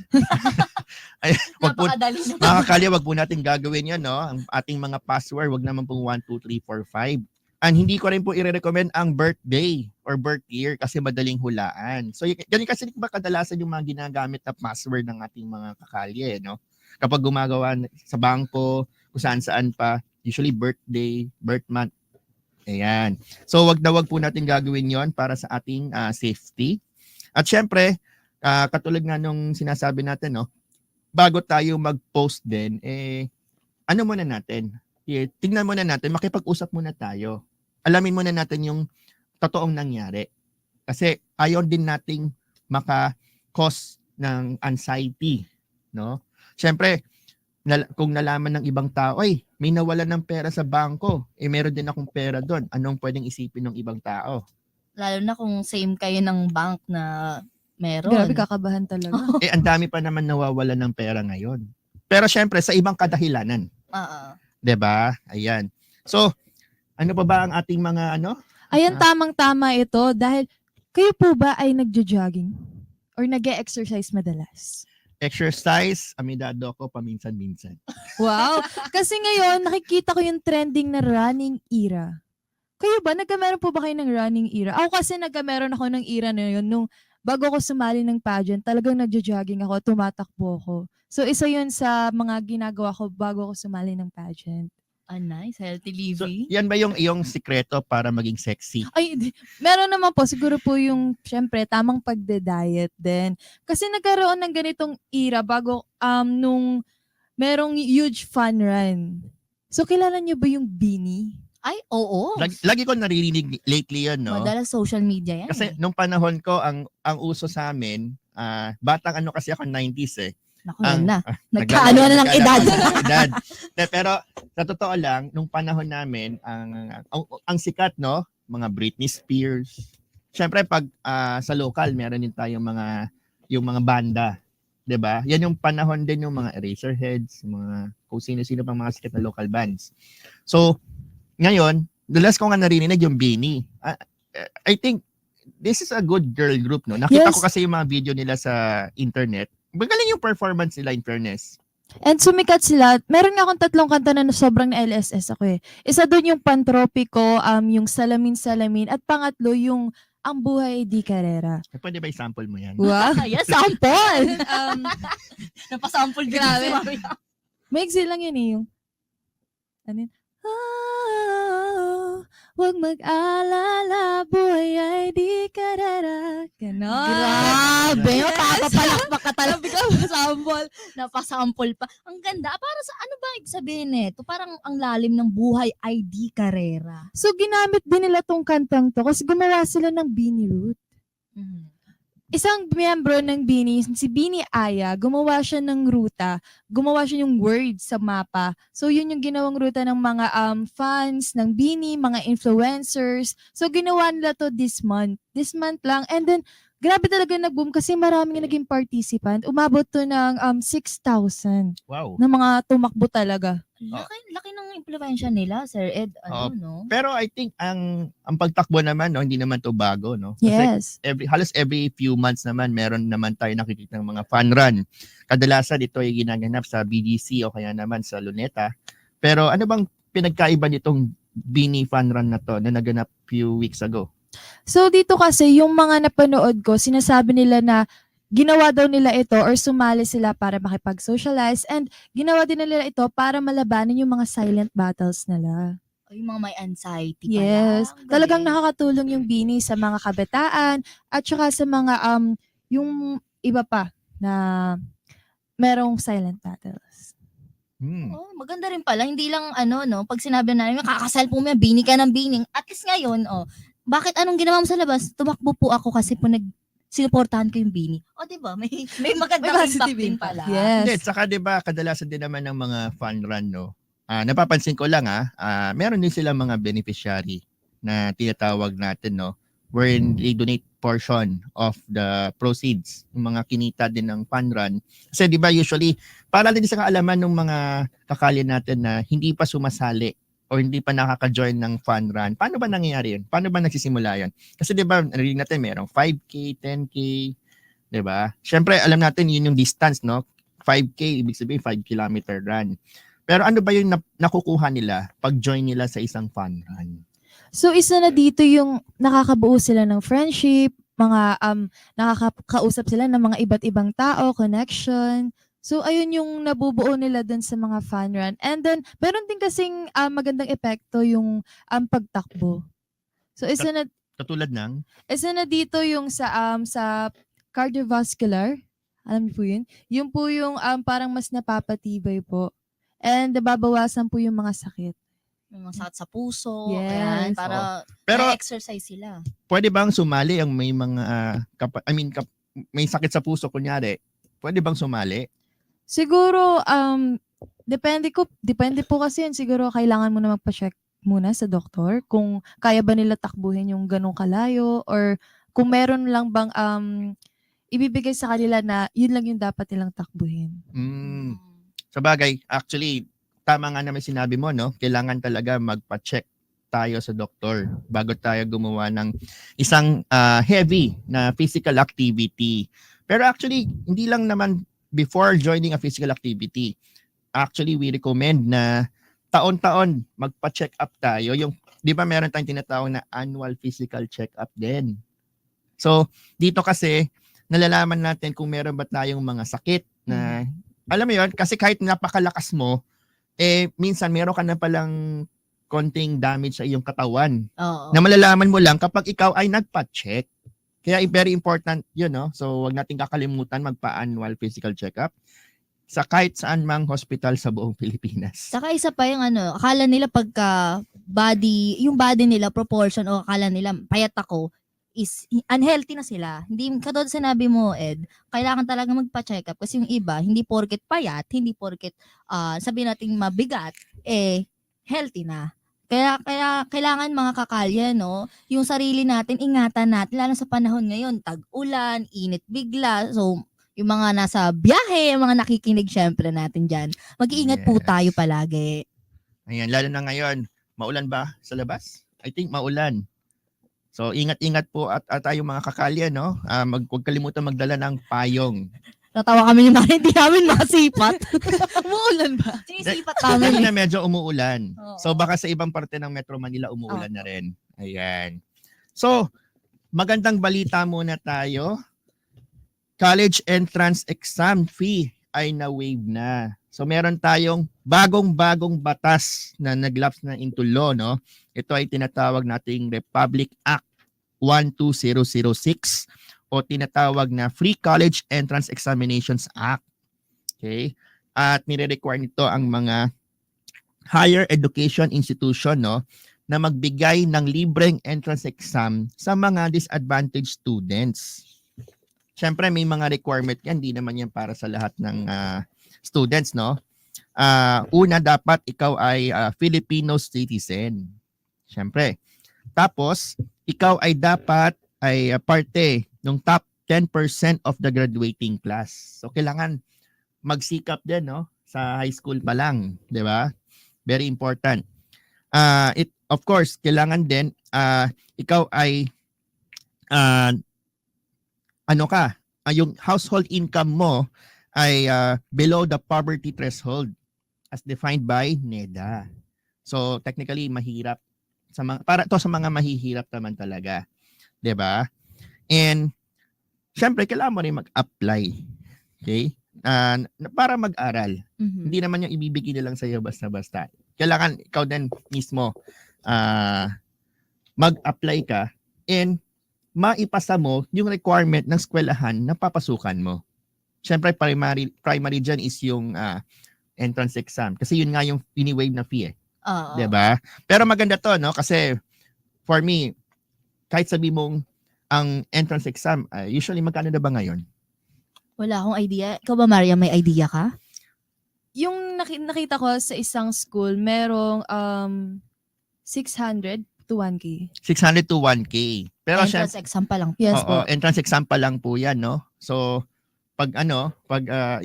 Napakadali naman. Mga kakalye, wag po natin gagawin yan, no? Ang ating mga password, wag naman pong 1, 2, 3, 4, 5. And hindi ko rin po i-recommend ang birthday or birth year kasi madaling hulaan. So, ganyan kasi ba kadalasan yung mga ginagamit na password ng ating mga kakalye, no? Kapag gumagawa sa bangko, kung saan-saan pa, usually birthday, birth month. Ayan. So, wag na wag po natin gagawin yon para sa ating safety. At syempre, katulad nga nung sinasabi natin, no, bago tayo mag-post din, ano muna natin? Tingnan muna natin, makipag-usap muna tayo. Alamin muna natin yung totoong nangyari. Kasi ayaw din nating maka-cause ng anxiety, no? Siyempre, kung nalaman ng ibang tao, ay, may nawalan ng pera sa bangko, meron din akong pera doon. Anong pwedeng isipin ng ibang tao? Lalo na kung same kayo ng bank na meron. Grabe, kakabahan talaga. Ang dami pa naman nawawalan ng pera ngayon. Pero syempre, sa ibang kadahilanan. Oo. 'Di ba? Ayan. So, ano pa ba ang ating mga Ayan, tamang-tama ito dahil kayo po ba ay nagjo-jogging? Or nag-e-exercise madalas? exercise, amidado ako paminsan-minsan. Wow! Kasi ngayon, nakikita ko yung trending na running era. Kayo ba? Nagkameron po ba kayo ng running era? Ako kasi nagkameron ako ng era na yun nung bago ako sumali ng pageant, talagang nagjo-jogging ako, tumatakbo ako. So, isa yun sa mga ginagawa ko bago ako sumali ng pageant. Nice. Healthy So, living. yan ba yung iyong sikreto para maging sexy? Ay, meron naman po. Siguro po yung, syempre, tamang pagde-diet din. Kasi nagkaroon ng ganitong era bago, nung merong huge fun run. So, kilala niyo ba yung Beanie? Ay, oo. Lagi ko naririnig lately yun, no? Madalas social media yan. Kasi nung panahon ko, ang uso sa amin, batang kasi ako 90s . Naku, yan na. Nagkaano Nagkaano na ng edad. edad. Pero sa totoo lang, nung panahon namin, ang sikat, no? Mga Britney Spears. Siyempre, pag sa local, meron din tayong yung mga banda. 'Di ba? Yan yung panahon din yung mga Eraserheads, mga kung sino-sino pang mga sikat na local bands. So, ngayon, the last ko nga narinig yung Beanie. I think this is a good girl group, no? Nakita ko kasi yung mga video nila sa internet. Magaling yung performance nila, in fairness. And sumikat sila. Meron nga akong 3 kanta na sobrang LSS ako eh. Isa doon yung Pantropiko, yung Salamin-Salamin, at pangatlo yung Ang Buhay Ay Di Karera. Pwede ba i-sample mo yan? Wow! Yes, sample! Napasample din Grabe. si Mami. Maigsi lang yun eh. Yung, ano yun? Huwag mag-alala, buhay ay di karera. Ganon. Grabe, Yes. mapapapalakpak ka talaga. Napasample. Napasample pa. Ang ganda. Para sa ano ba ibig sabihin nito? Parang ang lalim ng buhay ay di karera. So, ginamit din nila tong kantang to kasi gumawa sila ng Beanie Root. Isang miyembro ng Beanie, si Beanie Aya, gumawa siya ng ruta. Gumawa siya yung words sa mapa. So, yun yung ginawang ruta ng mga fans ng Beanie, mga influencers. So, ginawa nila to this month. This month lang. And then, grabe talaga nag-boom kasi maraming naging participant. Umabot to ng 6,000 Wow. na mga tumakbo talaga. Laki ng impluwensya nila, Sir Ed. Oo. No? Pero I think ang pagtakbo naman, no, hindi naman to bago, no? Kasi Yes. halos every few months naman meron naman tayo nakikita ng mga fun run. Kadalasan ito ay ginaganap sa BGC o kaya naman sa Luneta. Pero ano bang pinagkaiba nitong Bini Fun Run na to na naganap few weeks ago? So dito kasi yung mga napanood ko, sinasabi nila na ginawa daw nila ito or sumali sila para makipag-socialize and ginawa din nila ito para malabanan yung mga silent battles nila. O, yung mga may anxiety pala. Yes. Ang Talagang galing. nakakatulong yung Bini sa mga kabataan at saka sa mga yung iba pa na merong silent battles. Oh, maganda rin pala. Hindi lang no, pag sinabi namin, kakasal po mo, bini ka ng bining. At least ngayon, bakit anong ginawa mo sa labas? Tumakbo po ako kasi po sinuportahan ko yung bini. O, di ba? May magandang May impact positive din impact. pala. Yes. Hindi, saka 'di ba kadalasan din naman ng mga fun run, no. Napapansin ko lang meron din silang mga beneficiary na tinatawag natin, no, wherein they donate portion of the proceeds, yung mga kinita din ng fun run. Kasi 'di ba usually para din sa kaalaman ng mga kakali natin na hindi pa sumasali o hindi pa nakaka-join ng fun run. Paano ba nangyayari 'yun? Paano ba nagsisimula 'yun? Kasi 'di ba narinig natin merong 5K, 10K, 'di ba? Syempre alam natin yun yung distance, no? 5K ibig sabihin 5 kilometer run. Pero ano ba yung nakukuha nila pag join nila sa isang fun run? So isa na dito yung nakakabuo sila ng friendship, mga nakakausap sila ng mga iba't ibang tao, connection. So ayun yung nabubuo nila dun sa mga fun run. And then meron din kasing magandang epekto yung pagtakbo. So isa Katulad ng na dito yung sa cardiovascular. Alam niyo po yun? Yun po yung parang mas napapatibay po. And nababawasan po yung mga sakit. May mga sakit sa puso. Yes. Ayan, para Pero exercise sila. pwede bang sumali ang may mga may sakit sa puso kunyari? Pwede bang sumali? Siguro depende po kasi yun. Siguro kailangan mo na magpa-check muna sa doktor kung kaya ba nila takbuhin yung ganong kalayo or kung meron lang bang ibibigay sa kanila na yun lang yung dapat nilang takbuhin. Sa bagay, actually, tama nga naman sinabi mo, no? Kailangan talaga magpa-check tayo sa doktor bago tayo gumawa ng isang heavy na physical activity. Pero actually, hindi lang naman before joining a physical activity. Actually, we recommend na taon-taon magpa-check up tayo. Yung, di ba meron tayong tinatawag na annual physical check-up din. So, dito kasi, nalalaman natin kung meron ba tayong mga sakit na alam mo yun, kasi kahit napakalakas mo, minsan meron ka na palang konting damage sa iyong katawan. Oo. Na malalaman mo lang kapag ikaw ay nagpa-check. Kaya very important yun, no? So, wag nating kakalimutan magpa-annual physical check-up sa kahit saan mang hospital sa buong Pilipinas. Saka isa pa yung akala nila pagka yung body nila, proportion, o akala nila payat ako, is unhealthy na sila. Hindi, katulad sinabi mo, Ed, kailangan talaga magpa-check up kasi yung iba, hindi porket payat, hindi porket sabihin natin mabigat, healthy na. Kaya kailangan mga kakalya, no, yung sarili natin, ingatan natin, lalo sa panahon ngayon, tag-ulan, init bigla, so yung mga nasa biyahe, yung mga nakikinig syempre natin dyan, mag-iingat po Yes. tayo palagi. Ayan, lalo na ngayon, maulan ba sa labas? I think maulan. So, ingat-ingat po at tayong mga kakalya, no? Huwag kalimutan magdala ng payong. Tatawa kami yung mga hindi namin makasipat. Umuulan ba? Sinisipat Kasi namin. na medyo umuulan. Oo. So, baka sa ibang parte ng Metro Manila umuulan na rin. Ayan. So, magandang balita muna tayo. College entrance exam fee ay na-waive na. So, meron tayong bagong-bagong batas na naglaps na into law, no? Ito ay tinatawag nating Republic Act 12006 o tinatawag na Free College Entrance Examinations Act. Okay? At nire-require nito ang mga higher education institution, no, na magbigay ng libreng entrance exam sa mga disadvantaged students. Siyempre may mga requirement yan, hindi naman yan para sa lahat ng students, no? Una, dapat ikaw ay Filipino citizen. Siyempre. Tapos, ikaw ay dapat ay parte ng top 10% of the graduating class. So kailangan magsikap din, no? Sa high school pa lang, 'di ba? Very important. It of course, kailangan din ikaw ay yung household income mo ay below the poverty threshold as defined by NEDA. So technically mahirap para to sa mga mahihirap naman talaga, 'di ba? And syempre kailangan mo rin mag-apply. Okay? Para mag-aral. Hindi naman yung ibibigay na lang sa iyo basta-basta. Kailangan ikaw din mismo mag-apply ka and maipasa mo yung requirement ng eskwelahan na papasukan mo. Siyempre, primary dyan is yung entrance exam. Kasi yun nga yung waive na fee. Oo. Diba? Pero maganda to, no? Kasi for me, kahit sabi mong ang entrance exam, usually magkano na ba ngayon? Wala akong idea. Ikaw ba, Maria, may idea ka? Yung nakita ko sa isang school, merong 600 to 1K. 600 to 1K. Pero Entrance exam pa lang. Yes oo, po. entrance exam pa lang po yan, no? So,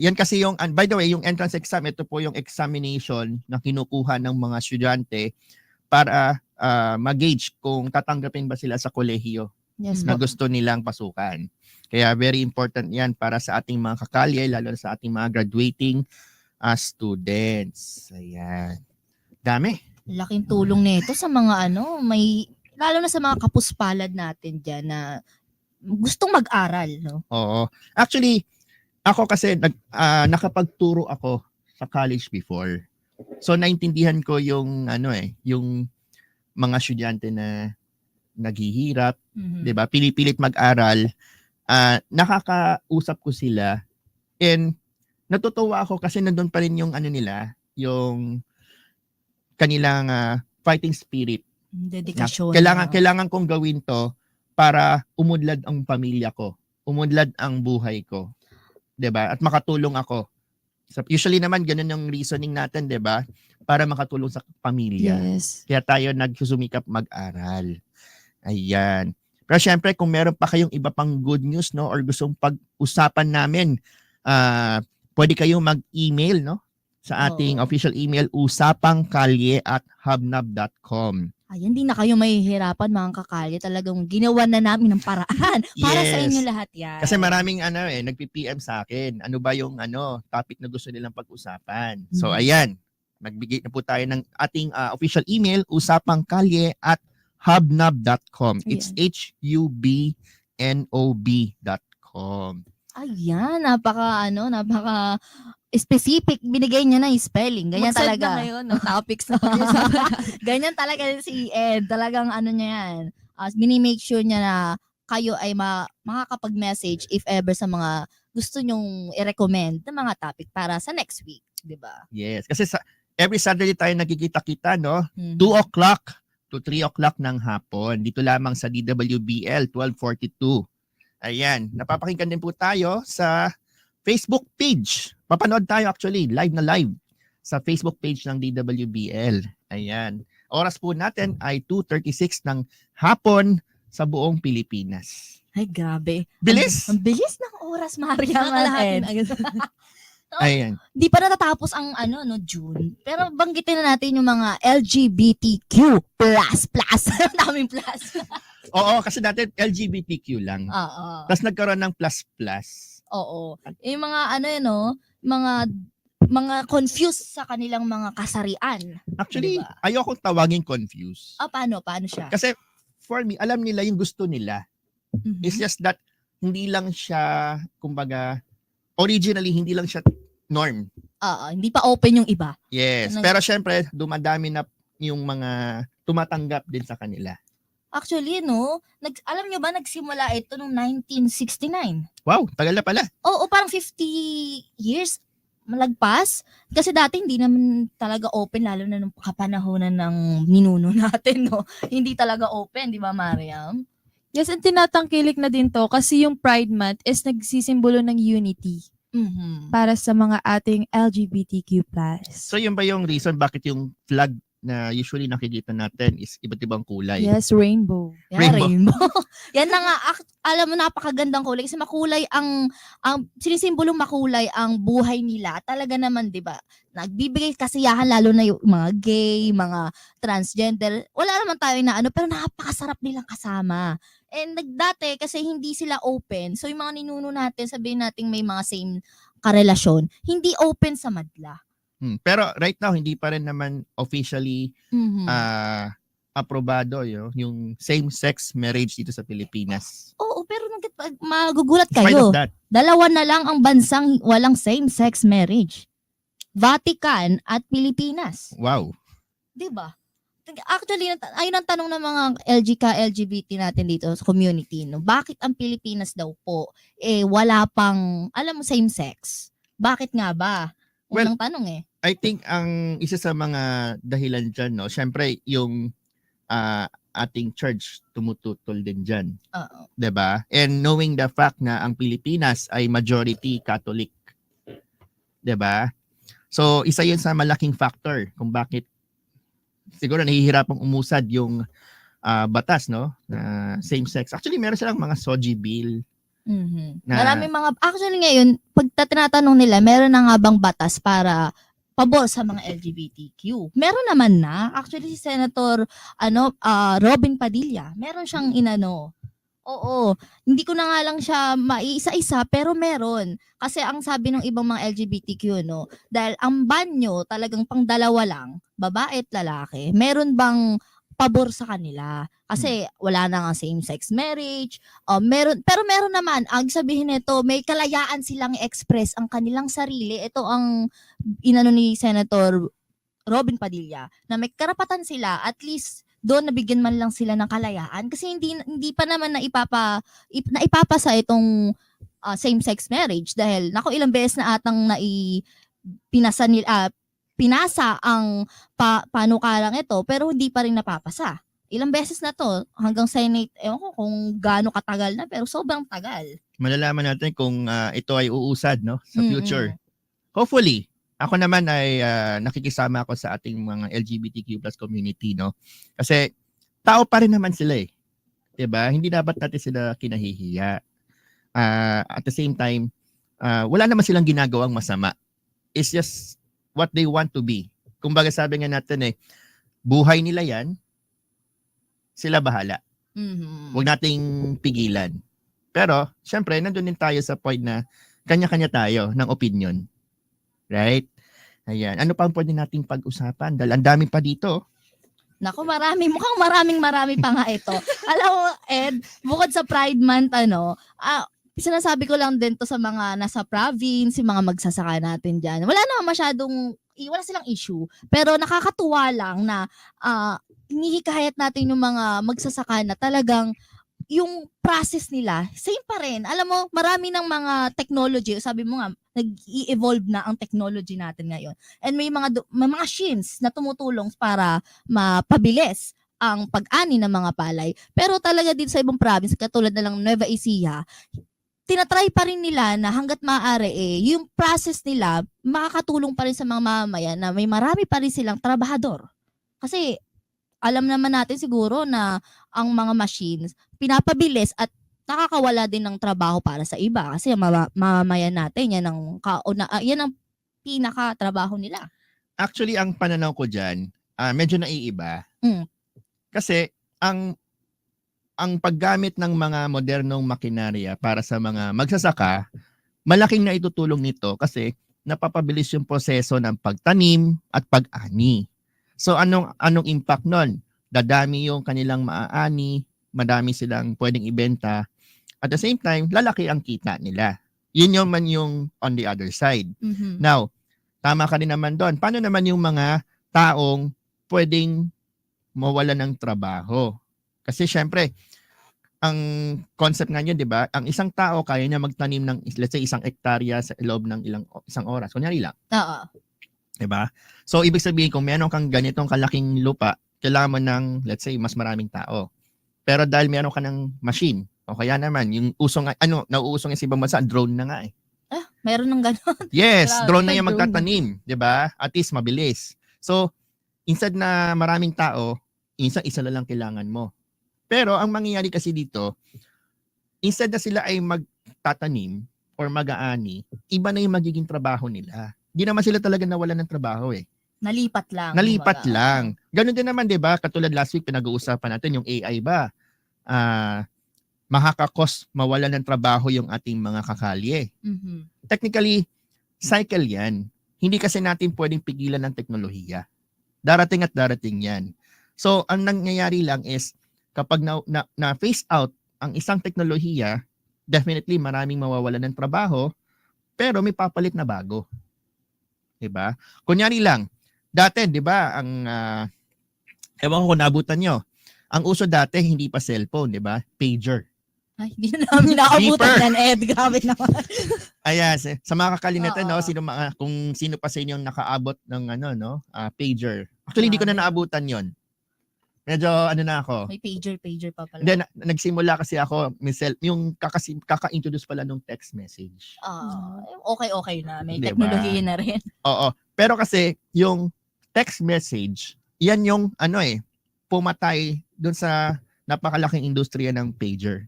yan kasi yung, by the way, yung entrance exam, ito po yung examination na kinukuha ng mga estudyante para mag-gauge kung tatanggapin ba sila sa kolehiyo Yes na po. gusto nilang pasukan. Kaya very important yan para sa ating mga kakalye, lalo na sa ating mga graduating students. Ayan. Dami. Laking tulong nito sa mga lalo na sa mga kapuspalad natin dyan na gustong mag-aral, no? Oo. Actually, ako kasi nakapagturo ako sa college before. So naintindihan ko yung yung mga estudyante na naghihirap, 'di ba? Pinipilit mag-aral. Nakakausap ko sila and natutuwa ako kasi nandun pa rin yung nila, yung kanilang fighting spirit. Dedikasyon. Kailangan kong gawin to para umudlad ang pamilya ko, umudlad ang buhay ko. 'Di ba? At makatulong ako. So, usually naman ganun yung reasoning natin, 'di ba? Para makatulong sa pamilya. Yes. Kaya tayo nagsusumikap mag-aral. Ayan. Pero syempre, kung meron pa kayong iba pang good news, no, or gustong pag-usapan namin, pwede kayong mag-email, no, sa ating Oo. official email, usapangkalye@hubnab.com. Ayan, di na kayo mahihirapan mga kakalye. Talagang ginawa na namin ng paraan para sa Yes. inyo lahat yan. Kasi maraming nagpi-PM sa akin. Ano ba yung topic na gusto nilang pag-usapan? So ayan, magbigay na po tayo ng ating official email, usapangkalye@hubnab.com. It's HUBNOB.com. Ayan, napaka specific. Binigay niya na yung spelling. Ganyan Mag-set talaga. na ngayon ng topics na pag-usapan. Ganyan talaga si Ed. Talagang niya yan. Minimake sure niya na kayo ay makakapag-message if ever sa mga gusto nyong i-recommend na mga topic para sa next week. Diba? Yes. Kasi every Saturday tayo nagkikita-kita, no? Mhm. 2 o'clock to 3 o'clock ng hapon. Dito lamang sa DWBL 1242. Ayan. Napapakinggan din po tayo sa Facebook page. Papanood tayo actually, live na live sa Facebook page ng DWBL. Ayan. Oras po natin ay 2:36 ng hapon sa buong Pilipinas. Ay, grabe. Bilis! Ang bilis ng oras, Maria. Kalahati na agad. Ayan. Di pa natatapos ang June. Pero banggitin na natin yung mga LGBTQ++. Ang daming plus. Oo, kasi dati LGBTQ lang. Oo. Tapos nagkaroon ng plus. Oo. Yung mga mga confused sa kanilang mga kasarian. Actually, Diba? ayokong tawagin confused. Paano siya? Kasi for me, alam nila yung gusto nila. Mhm. It's just that hindi lang siya, kumbaga, originally hindi lang siya norm. Hindi pa open yung iba. Yes. Ano- Pero syempre, dumadami na yung mga tumatanggap din sa kanila. Actually, alam nyo ba, nagsimula ito noong 1969. Wow, tagal na pala. Oo, parang 50 years malagpas. Kasi dati hindi naman talaga open, lalo na nung kapanahonan ng ninuno natin, no? Hindi talaga open, di ba, Mariam? Yes, and tinatangkilik na din to kasi yung Pride Month is nagsisimbolo ng unity Mhm. para sa mga ating LGBTQ+. So yun ba yung reason bakit yung flag na usually nakikita natin is iba't ibang kulay. Yes, rainbow. Yeah, Rainbow. rainbow. Yan na nga, alam mo, napakagandang kulay. Kasi makulay ang sinisimbolong makulay ang buhay nila. Talaga naman, di ba? Nagbibigay kasiyahan, lalo na yung mga gay, mga transgender. Wala naman tayo na ano, pero napakasarap nilang kasama. And dati, kasi hindi sila open. So, yung mga ninuno natin, sabihin natin may mga same karelasyon, hindi open sa madla. Pero right now, hindi pa rin naman officially Mhm. aprobado yung same-sex marriage dito sa Pilipinas. Oo, pero magugulat In spite kayo. of that, Dalawa na lang ang bansang walang same-sex marriage. Vatican at Pilipinas. wow. 'Di ba? Actually, ayun ang tanong ng mga LGBT natin dito sa community. No? Bakit ang Pilipinas daw po, wala pang, alam mo, same-sex? Bakit nga ba? Unang tanong eh. I think ang isa sa mga dahilan dyan, no, syempre yung ating church tumututol din dyan. Oo. 'Di ba? And knowing the fact na ang Pilipinas ay majority Catholic. 'Di ba? So, isa yun sa malaking factor kung bakit siguro nahihirapang umusad yung batas, no? Na same sex. Actually, meron silang mga SOGI bill. Mhm. Na- Maraming mga, actually ngayon, pag tinatanong nila, meron na nga bang batas para pabor sa mga LGBTQ? Meron naman na. Actually, si Senator Robin Padilla, meron siyang inano. Oo, hindi ko na nga lang siya maiisa-isa, pero meron. Kasi ang sabi ng ibang mga LGBTQ, no, dahil ang banyo talagang pang dalawa lang, babae at lalaki, meron bang pabor sa kanila? Kasi wala na nga same-sex marriage, pero meron naman, ang sabihin nito, may kalayaan silang express ang kanilang sarili. Ito ang inano ni Senator Robin Padilla, na may karapatan sila, at least doon nabigyan man lang sila ng kalayaan, kasi hindi pa naman naipapasa itong same-sex marriage, dahil ilang beses na atang pinasa ang panukalang ito, pero hindi pa rin napapasa. Ilang beses na to, hanggang Senate, ewan ko kung gaano katagal na, pero sobrang tagal. Malalaman natin kung ito ay uusad, no, sa Mm-mm. future. Hopefully, ako naman ay nakikisama ako sa ating mga LGBTQ+ community, no? Kasi tao pa rin naman sila eh. 'Di ba? Hindi dapat natin sila kinahihiya. At the same time, wala naman silang ginagawang masama. It's just what they want to be. Kumbaga sabi nga natin buhay nila 'yan. Sila bahala. Mhm. Huwag nating pigilan. Pero, syempre, nandun din tayo sa point na kanya-kanya tayo ng opinion. Right? Ayan. Ano pa ang pwede nating pag-usapan? Dahil ang dami pa dito. Naku, mukhang marami pa nga ito. Alam mo, Ed, bukod sa Pride Month, sinasabi ko lang din to sa mga nasa province, yung mga magsasaka natin dyan. Wala silang issue. Pero nakakatuwa lang na hinihikayat natin yung mga magsasaka na talagang yung process nila, same pa rin. Alam mo, marami ng mga technology, sabi mo nga, nag-i-evolve na ang technology natin ngayon. And may mga machines na tumutulong para mapabilis ang pag-ani ng mga palay. Pero talaga dito sa ibang province, katulad na lang Nueva Ecija, tinatry pa rin nila na hanggat maaari yung process nila makakatulong pa rin sa mga mamamayan na may marami pa rin silang trabahador. Kasi alam naman natin siguro na ang mga machines pinapabilis at nakakawala din ng trabaho para sa iba. Kasi mamamayan natin, yan ang pinaka-trabaho nila. Actually, ang pananaw ko dyan, medyo naiiba. Mm. Kasi, ang paggamit ng mga modernong makinarya para sa mga magsasaka, malaking naitutulong nito kasi napapabilis yung proseso ng pagtanim at pag-ani. So anong impact nun? Dadami yung kanilang maaani, madami silang pwedeng ibenta. At the same time, lalaki ang kita nila. Yun yung on the other side. Mhm. Now, tama ka rin naman doon. Paano naman yung mga taong pwedeng mawala ng trabaho? Kasi syempre, ang concept nga yun, di ba? Ang isang tao kaya niya magtanim ng, let's say, 1 hektarya sa loob ng isang oras. Kunyari lang. Oo. Di ba? So, ibig sabihin, kung meron kang ganitong kalaking lupa, kailangan mo ng, let's say, mas maraming tao. Pero dahil meron ka ng machine, o kaya naman, yung nauusong yung sa ibang bansa, drone na nga eh. Meron ng gano'n. Yes, Grabe, drone na may yung drone. magtatanim, di ba? At least mabilis. So, instead na maraming tao, isa na lang kailangan mo. Pero ang mangyayari kasi dito, instead na sila ay magtatanim or mag-aani, iba na yung magiging trabaho nila. Hindi naman sila talaga nawalan ng trabaho eh. Nalipat lang. Nalipat kumbaga. lang. Ganun din naman, 'di ba? Katulad last week pinag-uusapan natin yung AI ba. Makakakos mawalan ng trabaho yung ating mga kakalye. Mhm. Technically, cycle 'yan. Hindi kasi natin pwedeng pigilan ng teknolohiya. Darating at darating 'yan. So, ang nangyayari lang is kapag na phase out ang isang teknolohiya, definitely maraming mawawalan ng trabaho, pero may papalit na bago. 'Di ba? Kunyari lang, dati 'di ba, ang ewan ko kung naabutan nyo. Ang uso dati hindi pa cellphone, 'di ba? Pager. Ay, hindi na namin nakabutan yan, Ed. Grabe naman. Ayan, sa mga kakalinatan, Oo. no, kung sino pa sa inyo ang nakaabot ng pager. Actually, hindi ko na naabutan 'yon. Medyo na ako. May pager pa pala. Then nagsimula kasi ako yung kaka-introduce pala ng text message. Okay na. May Diba? teknolohiya na rin. Oo. Pero kasi yung text message, yan yung pumatay doon sa napakalaking industriya ng pager.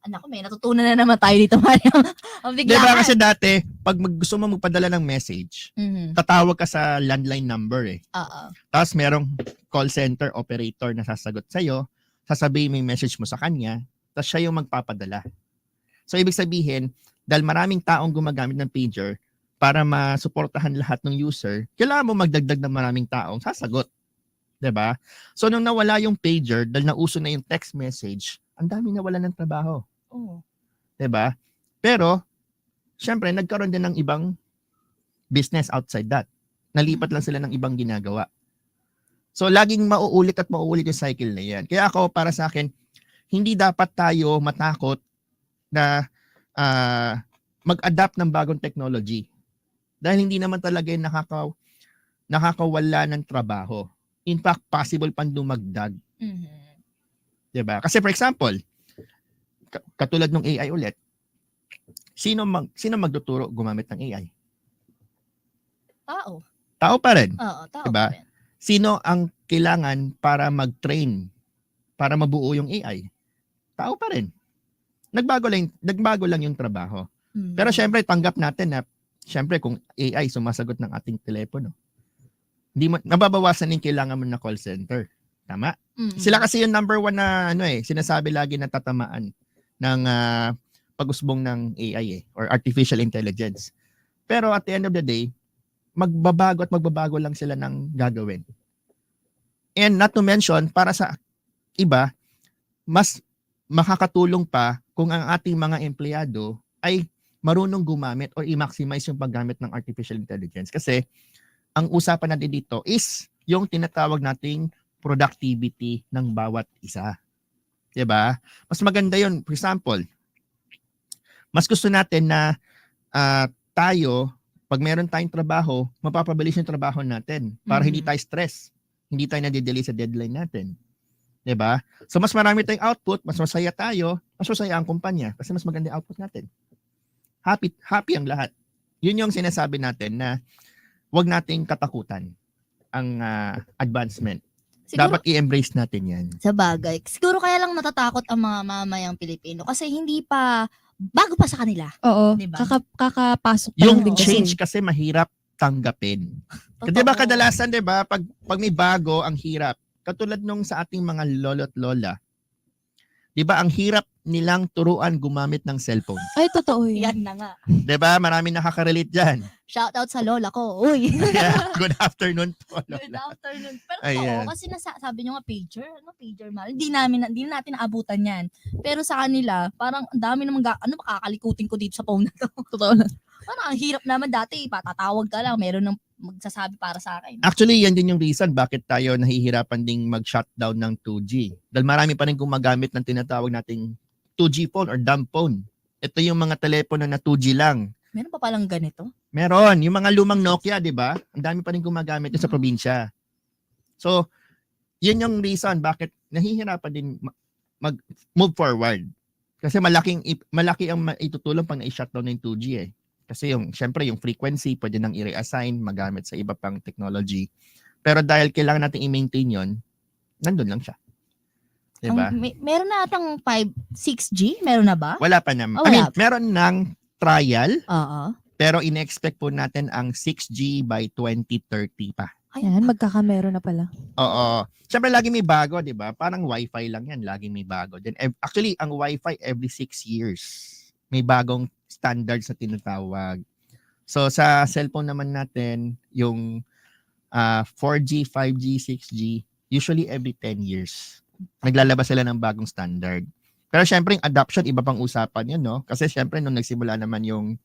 Anak ko, may natutunan na naman tayo dito, Mario. Ang biglaan. Diba kasi dati, pag gusto mo magpadala ng message, Mhm. tatawag ka sa landline number eh. Oo. Tapos merong call center operator na sasagot sa'yo, sasabihin mo yung message mo sa kanya, tapos siya yung magpapadala. So ibig sabihin, dahil maraming taong gumagamit ng pager, para masuportahan lahat ng user, kailangan mo magdagdag ng maraming taong sasagot. 'Di ba? So nung nawala yung pager, dahil nauso na yung text message, ang dami nawalan ng trabaho. Oo. 'Di ba? Pero syempre nagkaroon din ng ibang business outside that. Nalipat lang sila ng ibang ginagawa. So laging mauulit at mauulit yung cycle na 'yan. Kaya ako, para sa akin, hindi dapat tayo matakot na mag-adapt ng bagong technology. Dahil hindi naman talaga yung nakakawala ng trabaho. In fact, possible pang dumagdag. Mhm. 'Di ba? Kasi for example, katulad ng AI ulit, sino magtuturo gumamit ng AI? Tao. Tao pa rin. Oo, tao. Diba? pa rin. Sino ang kailangan para mag-train, para mabuo yung AI? Tao pa rin. Nagbago lang yung trabaho. Mhm. Pero syempre, tanggap natin na syempre kung AI sumasagot ng ating telepono, nababawasan yung kailangan mo na call center. Tama? Mhm. Sila kasi yung number one na sinasabi lagi na tatamaan ng pag-usbong ng AI or artificial intelligence. Pero at the end of the day, magbabago lang sila ng gagawin. And not to mention, para sa iba, mas makakatulong pa kung ang ating mga empleyado ay marunong gumamit or i-maximize yung paggamit ng artificial intelligence. Kasi ang usapan natin dito is yung tinatawag nating productivity ng bawat isa. 'Di ba? Mas maganda 'yon. For example, mas gusto natin na tayo, pag meron tayong trabaho, mapapabilis yung trabaho natin para hindi tayo stress. Hindi tayo nade-delay sa deadline natin. 'Di ba? So mas marami tayong output, mas masaya tayo, mas masaya ang kumpanya kasi mas maganda yung output natin. Happy ang lahat. Yun yung sinasabi natin na wag nating katakutan ang advancement. Siguro, Dapat i-embrace natin yan. sa bagay. Siguro kaya lang natatakot ang mga mamayang Pilipino kasi hindi pa, bago pa sa kanila. Oo. Diba? Kakapasok pa lang Yung din kasi. change kasi mahirap tanggapin. Totoo. 'Di ba kadalasan, 'di ba, pag may bago ang hirap. Katulad nung sa ating mga lolo't lola. 'Di ba ang hirap nilang turuan gumamit ng cellphone. Ay, totoo yun. Yan na nga. 'Di ba? Maraming nakaka-relate diyan. Shoutout sa lola ko. Uy. Good afternoon po, Good lola. afternoon. Pero Ayan. totoo, kasi sabi nyo nga pager, pager mal. Hindi natin naabutan yan. Pero sa kanila, parang ang dami namang, makakalikutin ko dito sa phone na to. Totoo lang. Parang ang hirap naman dati, patatawag ka lang, meron nang magsasabi para sa akin. Actually, yan din yung reason bakit tayo nahihirapan ding mag-shutdown ng 2G. Dahil marami pa rin gumagamit ng tinatawag nating 2G phone or dumb phone. Ito yung mga telepono na 2G lang. Meron pa palang ganito? Meron. Yung mga lumang Nokia, di ba? Ang dami pa rin gumagamit yun sa probinsya. So, yun yung reason bakit nahihirapan din mag-move forward. Kasi malaki ang itutulong pag na-shutdown ng 2G eh. Kasi syempre yung frequency, pwede nang i-reassign, magamit sa iba pang technology. Pero dahil kailangan natin i-maintain yon, nandun lang siya. Diba? Meron na atang 6G? Meron na ba? Wala pa naman. Oh, I mean, wala. meron ng trial, Oo. pero in-expect po natin ang 6G by 2030 pa. Ayan, magkakamero na pala. Oo. Siyempre, lagi may bago, di ba? Parang wifi lang yan. Lagi may bago. Then, actually, ang wifi every 6 years. May bagong standards na tinatawag. So, sa cellphone naman natin, yung 4G, 5G, 6G, usually every 10 years. Naglalabas sila ng bagong standard. Pero syempre, yung adoption, iba pang usapan yan, no? Kasi syempre, nung nagsimula naman yung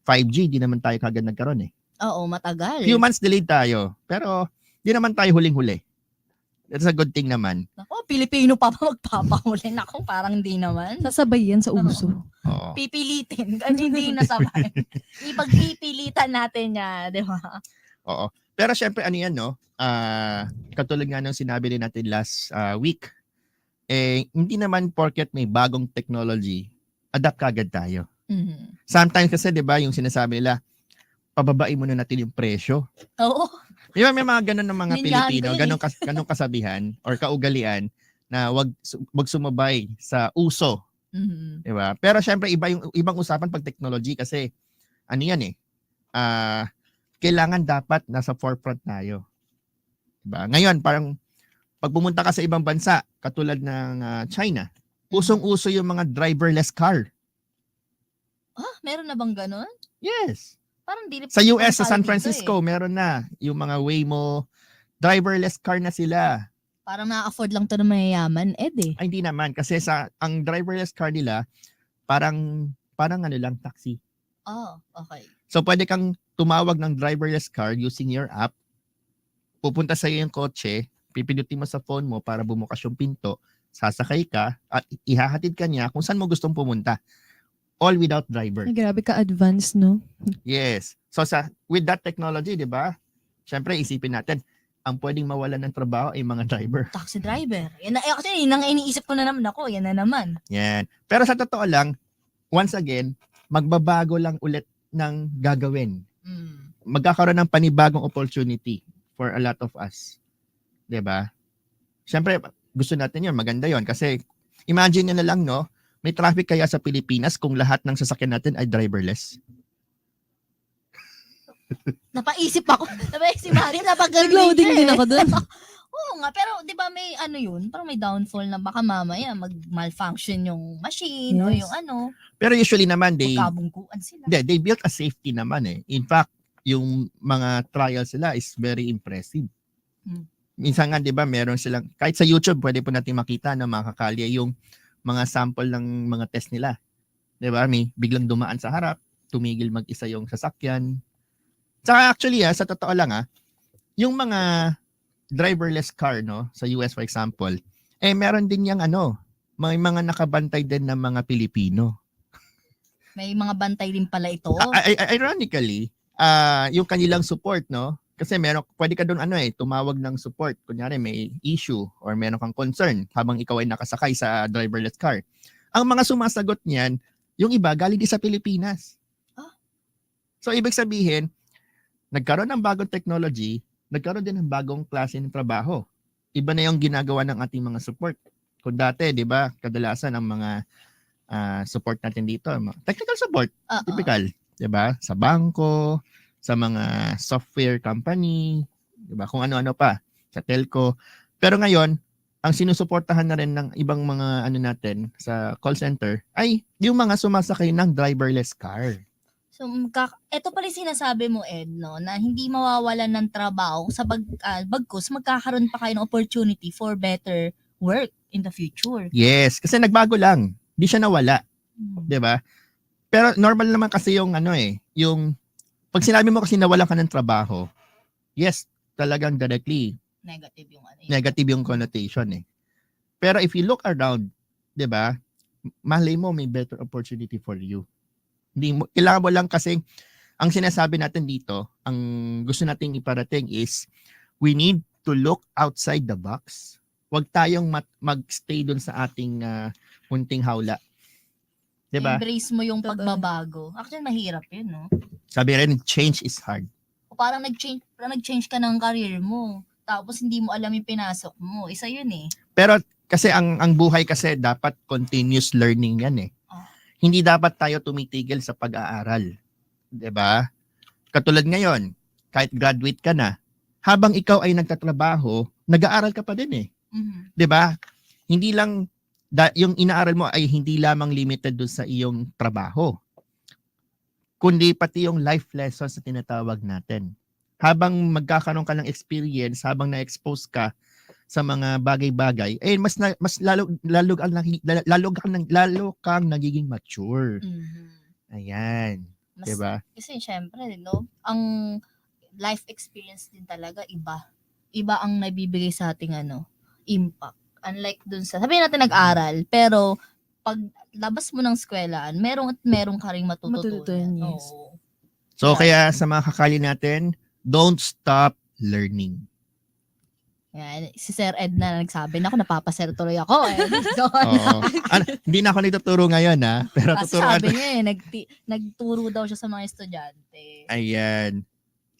5G, di naman tayo kagad nagkaroon eh. Oo, matagal. Few months delayed tayo. Pero, di naman tayo huling-huli. That's a good thing naman. Ako, Pilipino pa magpapahuli. Ako, parang hindi naman. Sasabay yan sa uso. Oo. Pipilitin. Kasi hindi nasabay. Ipagpipilitan natin niya, di ba? Oo. Pero syempre, ano yan, no? Katulad nga ng sinabi rin natin last week, hindi naman porket may bagong technology, adapt kagad tayo. Mhm. Sometimes kasi, di ba, yung sinasabi nila, pababain muna natin yung presyo. Oo. Di ba may mga ganun ng mga Yun Pilipino, yan, ganung kasabihan or kaugalian na wag sumabay sa uso, Mhm. di ba? Pero syempre ibang usapan pag technology kasi ano yan eh. Kailangan dapat nasa forefront tayo. Diba? Ngayon, parang pag pumunta ka sa ibang bansa, katulad ng China, usong-uso yung mga driverless car. Meron na bang ganun? Yes. Parang di Sa US, sa San dito Francisco, eh. meron na yung mga Waymo, driverless car na sila. Parang na-afford lang to ng mayayaman, Ed eh. Ay, hindi naman. Kasi ang driverless car nila, parang ano lang, taxi. Oh, okay. So, pwede kang tumawag ng driverless car using your app. Pupunta sa iyo yung kotse, pipindutin mo sa phone mo para bumukas yung pinto, sasakay ka, at ihahatid ka niya kung saan mo gustong pumunta. All without driver. Ay, grabe ka advanced, no? Yes. So, with that technology, di ba? Siyempre, isipin natin, ang pwedeng mawalan ng trabaho ay mga driver. Taxi driver. Yan na, kasi yun ang iniisip ko na naman ako. Yan na naman. Yan. Pero sa totoo lang, once again, magbabago lang ulit ng gagawin. Magkakaroon ng panibagong opportunity for a lot of us. 'Di ba? Siyempre, gusto natin 'yon, maganda 'yon kasi imagine niyo na lang, no, may traffic kaya sa Pilipinas kung lahat ng sasakyan natin ay driverless. Napaisip ako. Napaisip Mari. Nag-loading din ako dun. Oo nga, pero di ba may ano yun? Parang may downfall na baka mamaya mag-malfunction yung machine o Yes. yung ano. Pero usually naman Magkabungkuan sila. they built a safety naman eh. In fact, yung mga trials sila is very impressive. Hmm. Minsan nga, 'di ba, meron silang kahit sa YouTube pwede po natin makita na mga kakalya yung mga sample ng mga test nila. 'Di ba? May biglang dumaan sa harap, tumigil mag-isa yung sasakyan. Saka actually, sa totoo lang, yung mga driverless car, no, sa US for example, meron din yung may mga nakabantay din ng mga Pilipino. May mga bantay din pala ito. Ironically, yung kanilang support, no, kasi pwede ka doon tumawag ng support. Kunyari may issue or meron kang concern habang ikaw ay nakasakay sa driverless car. Ang mga sumasagot niyan, yung iba galing din sa Pilipinas. So ibig sabihin, nagkaroon ng bagong technology, nagkaroon din ng bagong klase ng trabaho. Iba na yung ginagawa ng ating mga support. Kung dati, 'di ba, kadalasan ang mga support natin dito, technical support, Oo. typical, 'di ba? Sa bangko, sa mga software company, 'di ba? Kung ano-ano pa, sa telco. Pero ngayon, ang sinusuportahan na rin ng ibang mga natin sa call center ay yung mga sumasakay ng driverless car. So, ito pala yung sinasabi mo, Ed, no, na hindi mawawalan ng trabaho sa bagkus, magkakaroon pa kayo ng opportunity for better work in the future. Yes, kasi nagbago lang. Di siya nawala, 'di ba? Pero normal naman kasi yung yung pag sinabi mo kasi nawalan ka ng trabaho, yes, talagang directly Negative yung ano. negative yung connotation eh. Pero if you look around, 'di ba? Malay mo may better opportunity for you. Kailangan mo lang kasi ang sinasabi natin dito, ang gusto nating iparating is we need to look outside the box. Huwag tayong mag-stay dun sa ating munting hawla. 'Di ba? Embrace mo yung Totoo. pagbabago. Actually, mahirap yun, no? Sabi rin, change is hard. parang nag-change ka ng career mo. Tapos hindi mo alam yung pinasok mo. Isa yun eh. Pero kasi ang buhay kasi dapat continuous learning yan eh. Ah. Hindi dapat tayo tumitigil sa pag-aaral. 'Di ba? Katulad ngayon, kahit graduate ka na, habang ikaw ay nagtatrabaho, nag-aaral ka pa din eh. Mhm. 'Di ba? Hindi lang yung inaaral mo ay hindi lamang limited doon sa iyong trabaho, kundi pati yung life lessons na tinatawag natin. Habang magkakaroon ka ng experience, habang na-expose ka sa mga bagay-bagay, eh mas lalo kang nagiging mature. Mhm. Ayan, Mas, 'di ba? Kasi syempre, no, ang life experience din talaga iba. Iba ang nabibigay sa ating impact. Unlike dun sabihin natin nag-aral, pero pag labas mo ng eskwelahan, merong ka ring matututunan. Matututunan, yes. Oo. So Yeah. kaya sa mga kakali natin, don't stop learning. Yan, si Sir Ed na nagsabi, naku, napapasir tuloy ako. So, Oo. Hindi na ako nagtuturo ngayon ha, pero kasi tuturuan. sabi niya nagturo daw siya sa mga estudyante. Ayan.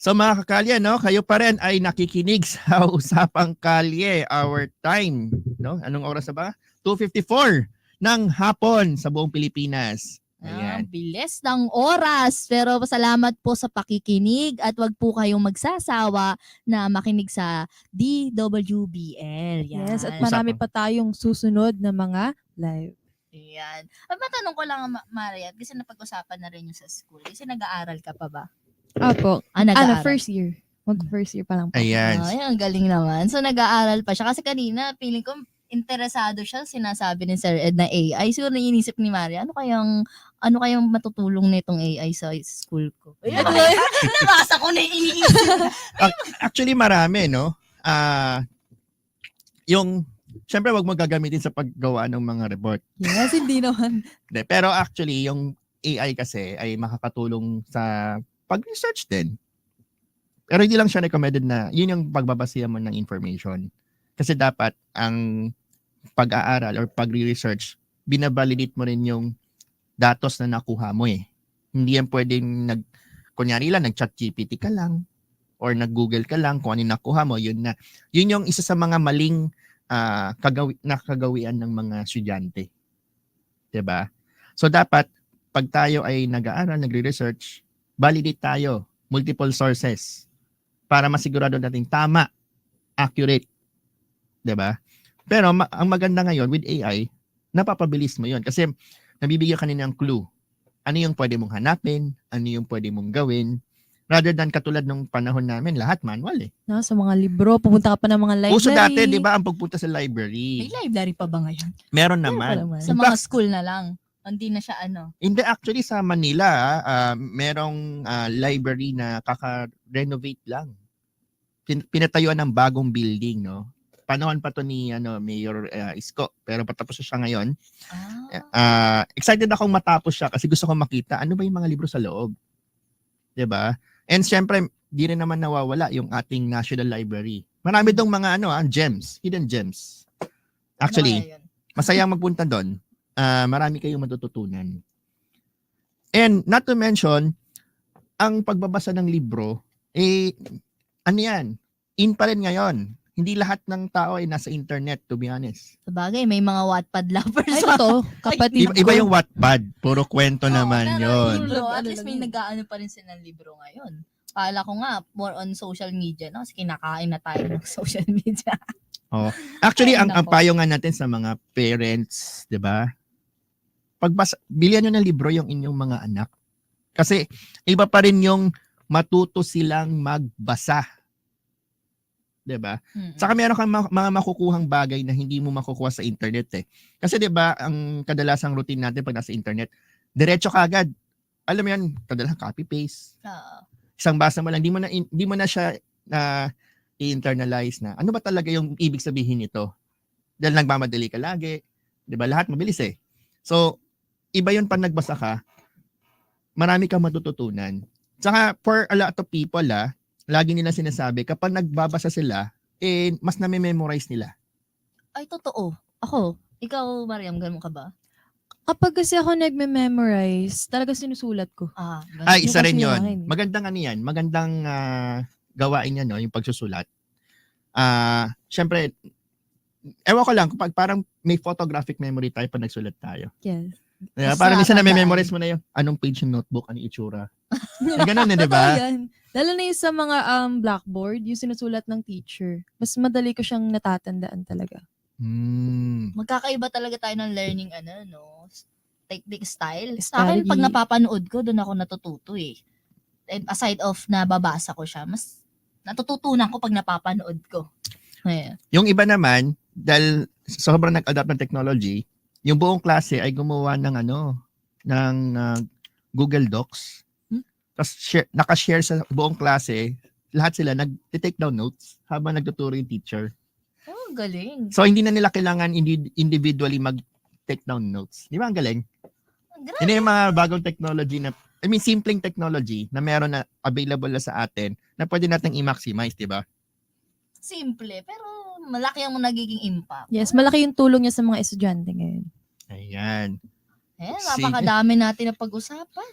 So mga kakalye, no, kayo pa rin ay nakikinig sa Usapang Kalye, our time, no? Anong oras na ba? 2:54 ng hapon sa buong Pilipinas. Ayan. Bilis ng oras. Pero salamat po sa pakikinig at wag po kayong magsasawa na makinig sa DWBL. Yan. Yes, at marami pa tayong susunod na mga live. Yan. At matanong ko lang, Maria, kasi napag-usapan na rin yung sa school. Kasi nag-aaral ka pa ba? Apo. Nag-aaral. First year. Mag-first year pa lang po. Ayan. Ay, ang galing naman. So, nag-aaral pa siya. Kasi kanina, feeling ko, interesado siya, sinasabi ni Sir Ed na AI. Siguro naiinisip ni Maria, ano kayang matutulong nitong AI sa school ko? Ayan, nabasa ko na iniisip. Actually marami, no? Syempre wag mo gagamitin sa paggawa ng mga report. Yes, hindi naman. Pero actually, yung AI kasi ay makakatulong sa pag-research din. Pero hindi lang siya recommended na yun yung pagbabasihan mo ng information. Kasi dapat ang pag-aaral or pagre-research, binabalidate mo rin yung datos na nakuha mo eh. Hindi yan pwedeng kunyari lang, nag-chat GPT ka lang or nag-google ka lang kung ano yung nakuha mo, yun na. Yun yung isa sa mga maling kagawian ng mga estudyante. 'Di ba? So dapat, pag tayo ay nag-aaral, nagre-research, validate tayo, multiple sources, para masigurado natin tama, accurate. 'Di ba? Pero ang maganda ngayon with AI, napapabilis mo 'yon kasi nabibigyan ka ng clue. Ano yung pwede mong hanapin, ano yung pwede mong gawin, rather than katulad nung panahon namin, lahat manual eh. No, sa mga libro, pupunta ka pa ng mga library. Uso dati, 'di ba, ang pagpunta sa library. May library pa ba ngayon? Meron Meron naman. pa naman. Sa mga school na lang. Hindi na siya Hindi, actually sa Manila, merong library na kaka-renovate lang. Pinatayuan ng bagong building, no? Panahon pa to ni Mayor Isko, pero patapos siya ngayon. Excited akong matapos siya kasi gusto kong makita ano ba yung mga libro sa loob. 'Di ba? And syempre, di rin naman nawawala yung ating National Library. Marami dong mga gems, hidden gems. Actually, masayang magpunta doon. Marami kayong matututunan. And not to mention, ang pagbabasa ng libro, ano yan? In pa rin ngayon. Hindi lahat ng tao ay nasa internet, to be honest. Sabagay, may mga Wattpad lovers. Ay, totoo. Kapatid Iba ko. yung Wattpad. Puro kwento naman yon. At least may nag-aano pa rin sila ng libro ngayon. Kala ko nga, more on social media, no? Kasi kinakain na tayo ng social media. Actually, Ay, ang nako. payo nga natin sa mga parents, di ba? Bilihan nyo ng libro yung inyong mga anak. Kasi iba pa rin yung matuto silang magbasa. 'Di ba? Saka meron kang mga makukuhang bagay na hindi mo makukuha sa internet eh. Kasi 'di ba, ang kadalasang routine natin pag nasa internet, diretso ka agad. Alam mo 'yan, kadalasang copy paste. Isang basa mo lang, hindi mo na siya i-internalize na. Ano ba talaga yung ibig sabihin nito? Dahil nagmamadali ka lagi, 'di ba? Lahat mabilis eh. So, iba 'yun pag nagbasa ka, marami kang matututunan. Saka for a lot of people lagi nila sinasabi, kapag nagbabasa sila, mas na-memorize nila. Ay, totoo. Ako, ikaw, Mariam, ganun ka ba? Kapag kasi ako nagme-memorize, talaga sinusulat ko. Ganun. Ay, isa Yung rin kasi yun. yung akin eh. Magandang ano yan. Magandang gawain yan, no? Yung pagsusulat. Siyempre, ewan ko lang, kapag parang may photographic memory tayo pag nagsulat tayo. Yes. Diba? Mas Parang minsan nakakatandaan. na-memorize mo na yung anong page ng notebook, anong itsura. Yung ganun eh, di Totoo ba? yan. Lalo na yung sa mga blackboard, yung sinusulat ng teacher. Mas madali ko siyang natatandaan talaga. Magkakaiba talaga tayo ng learning, technique style. Sa akin, Strategy. pag napapanood ko, doon ako natututo eh. And aside of nababasa ko siya, mas natututunan ko pag napapanood ko. Ayan. Yung iba naman, dahil sobrang nag-adapt ng technology, yung buong klase ay gumawa ng ng Google Docs. Tapos nakashare sa buong klase, lahat sila nag-take down notes habang nagtuturo yung teacher. Oh, galing. So hindi na nila kailangan individually mag-take down notes. Di ba ang galing? Grabe. Yun yung mga bagong technology simpleng technology na meron na available na sa atin na pwede nating i-maximize, di ba? Simple, pero malaki ang nagiging impact. Yes, malaki yung tulong niya sa mga estudyante ngayon. Ayan. Napakadami natin na pag-usapan.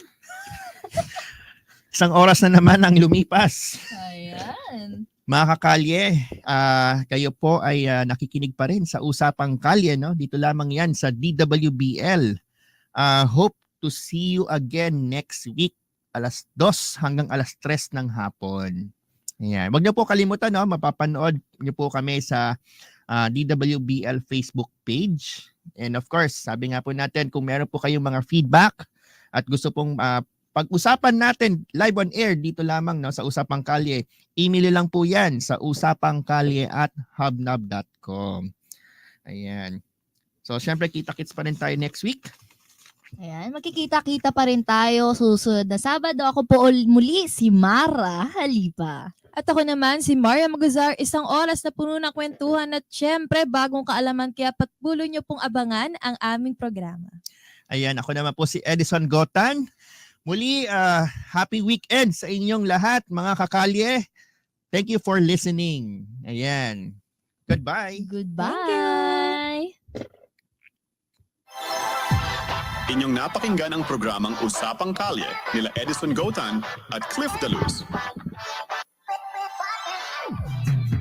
Isang oras na naman ang lumipas. Ayan. Mga kakalye, kayo po ay nakikinig pa rin sa Usapang Kalye, no? Dito lamang yan sa DWBL. Hope to see you again next week, alas 2 hanggang alas 3 ng hapon. Ayan. Huwag niyo po kalimutan, no? Mapapanood niyo po kami sa DWBL Facebook page. And of course, sabi nga po natin, kung meron po kayong mga feedback at gusto pong pag-usapan natin live on air dito lamang, no, sa Usapang Kalye, email lang po yan sa usapangkalye@hubnob.com. Ayan. So, syempre, kita-kits pa rin tayo next week. Ayan, magkikita-kita pa rin tayo susunod na Sabado. Ako po muli si Mara Halipa. At ako naman, si Maria Magazar, isang oras na puno ng kwentuhan at syempre bagong kaalaman, kaya patuloy niyo pong abangan ang aming programa. Ayan, ako naman po si Edison Gotan. Muli, happy weekend sa inyong lahat, mga kakalye. Thank you for listening. Ayan. Goodbye. Goodbye! Inyong napakinggan ang programang Usapang Kalye nila Edison Gotan at Cliff Daluz.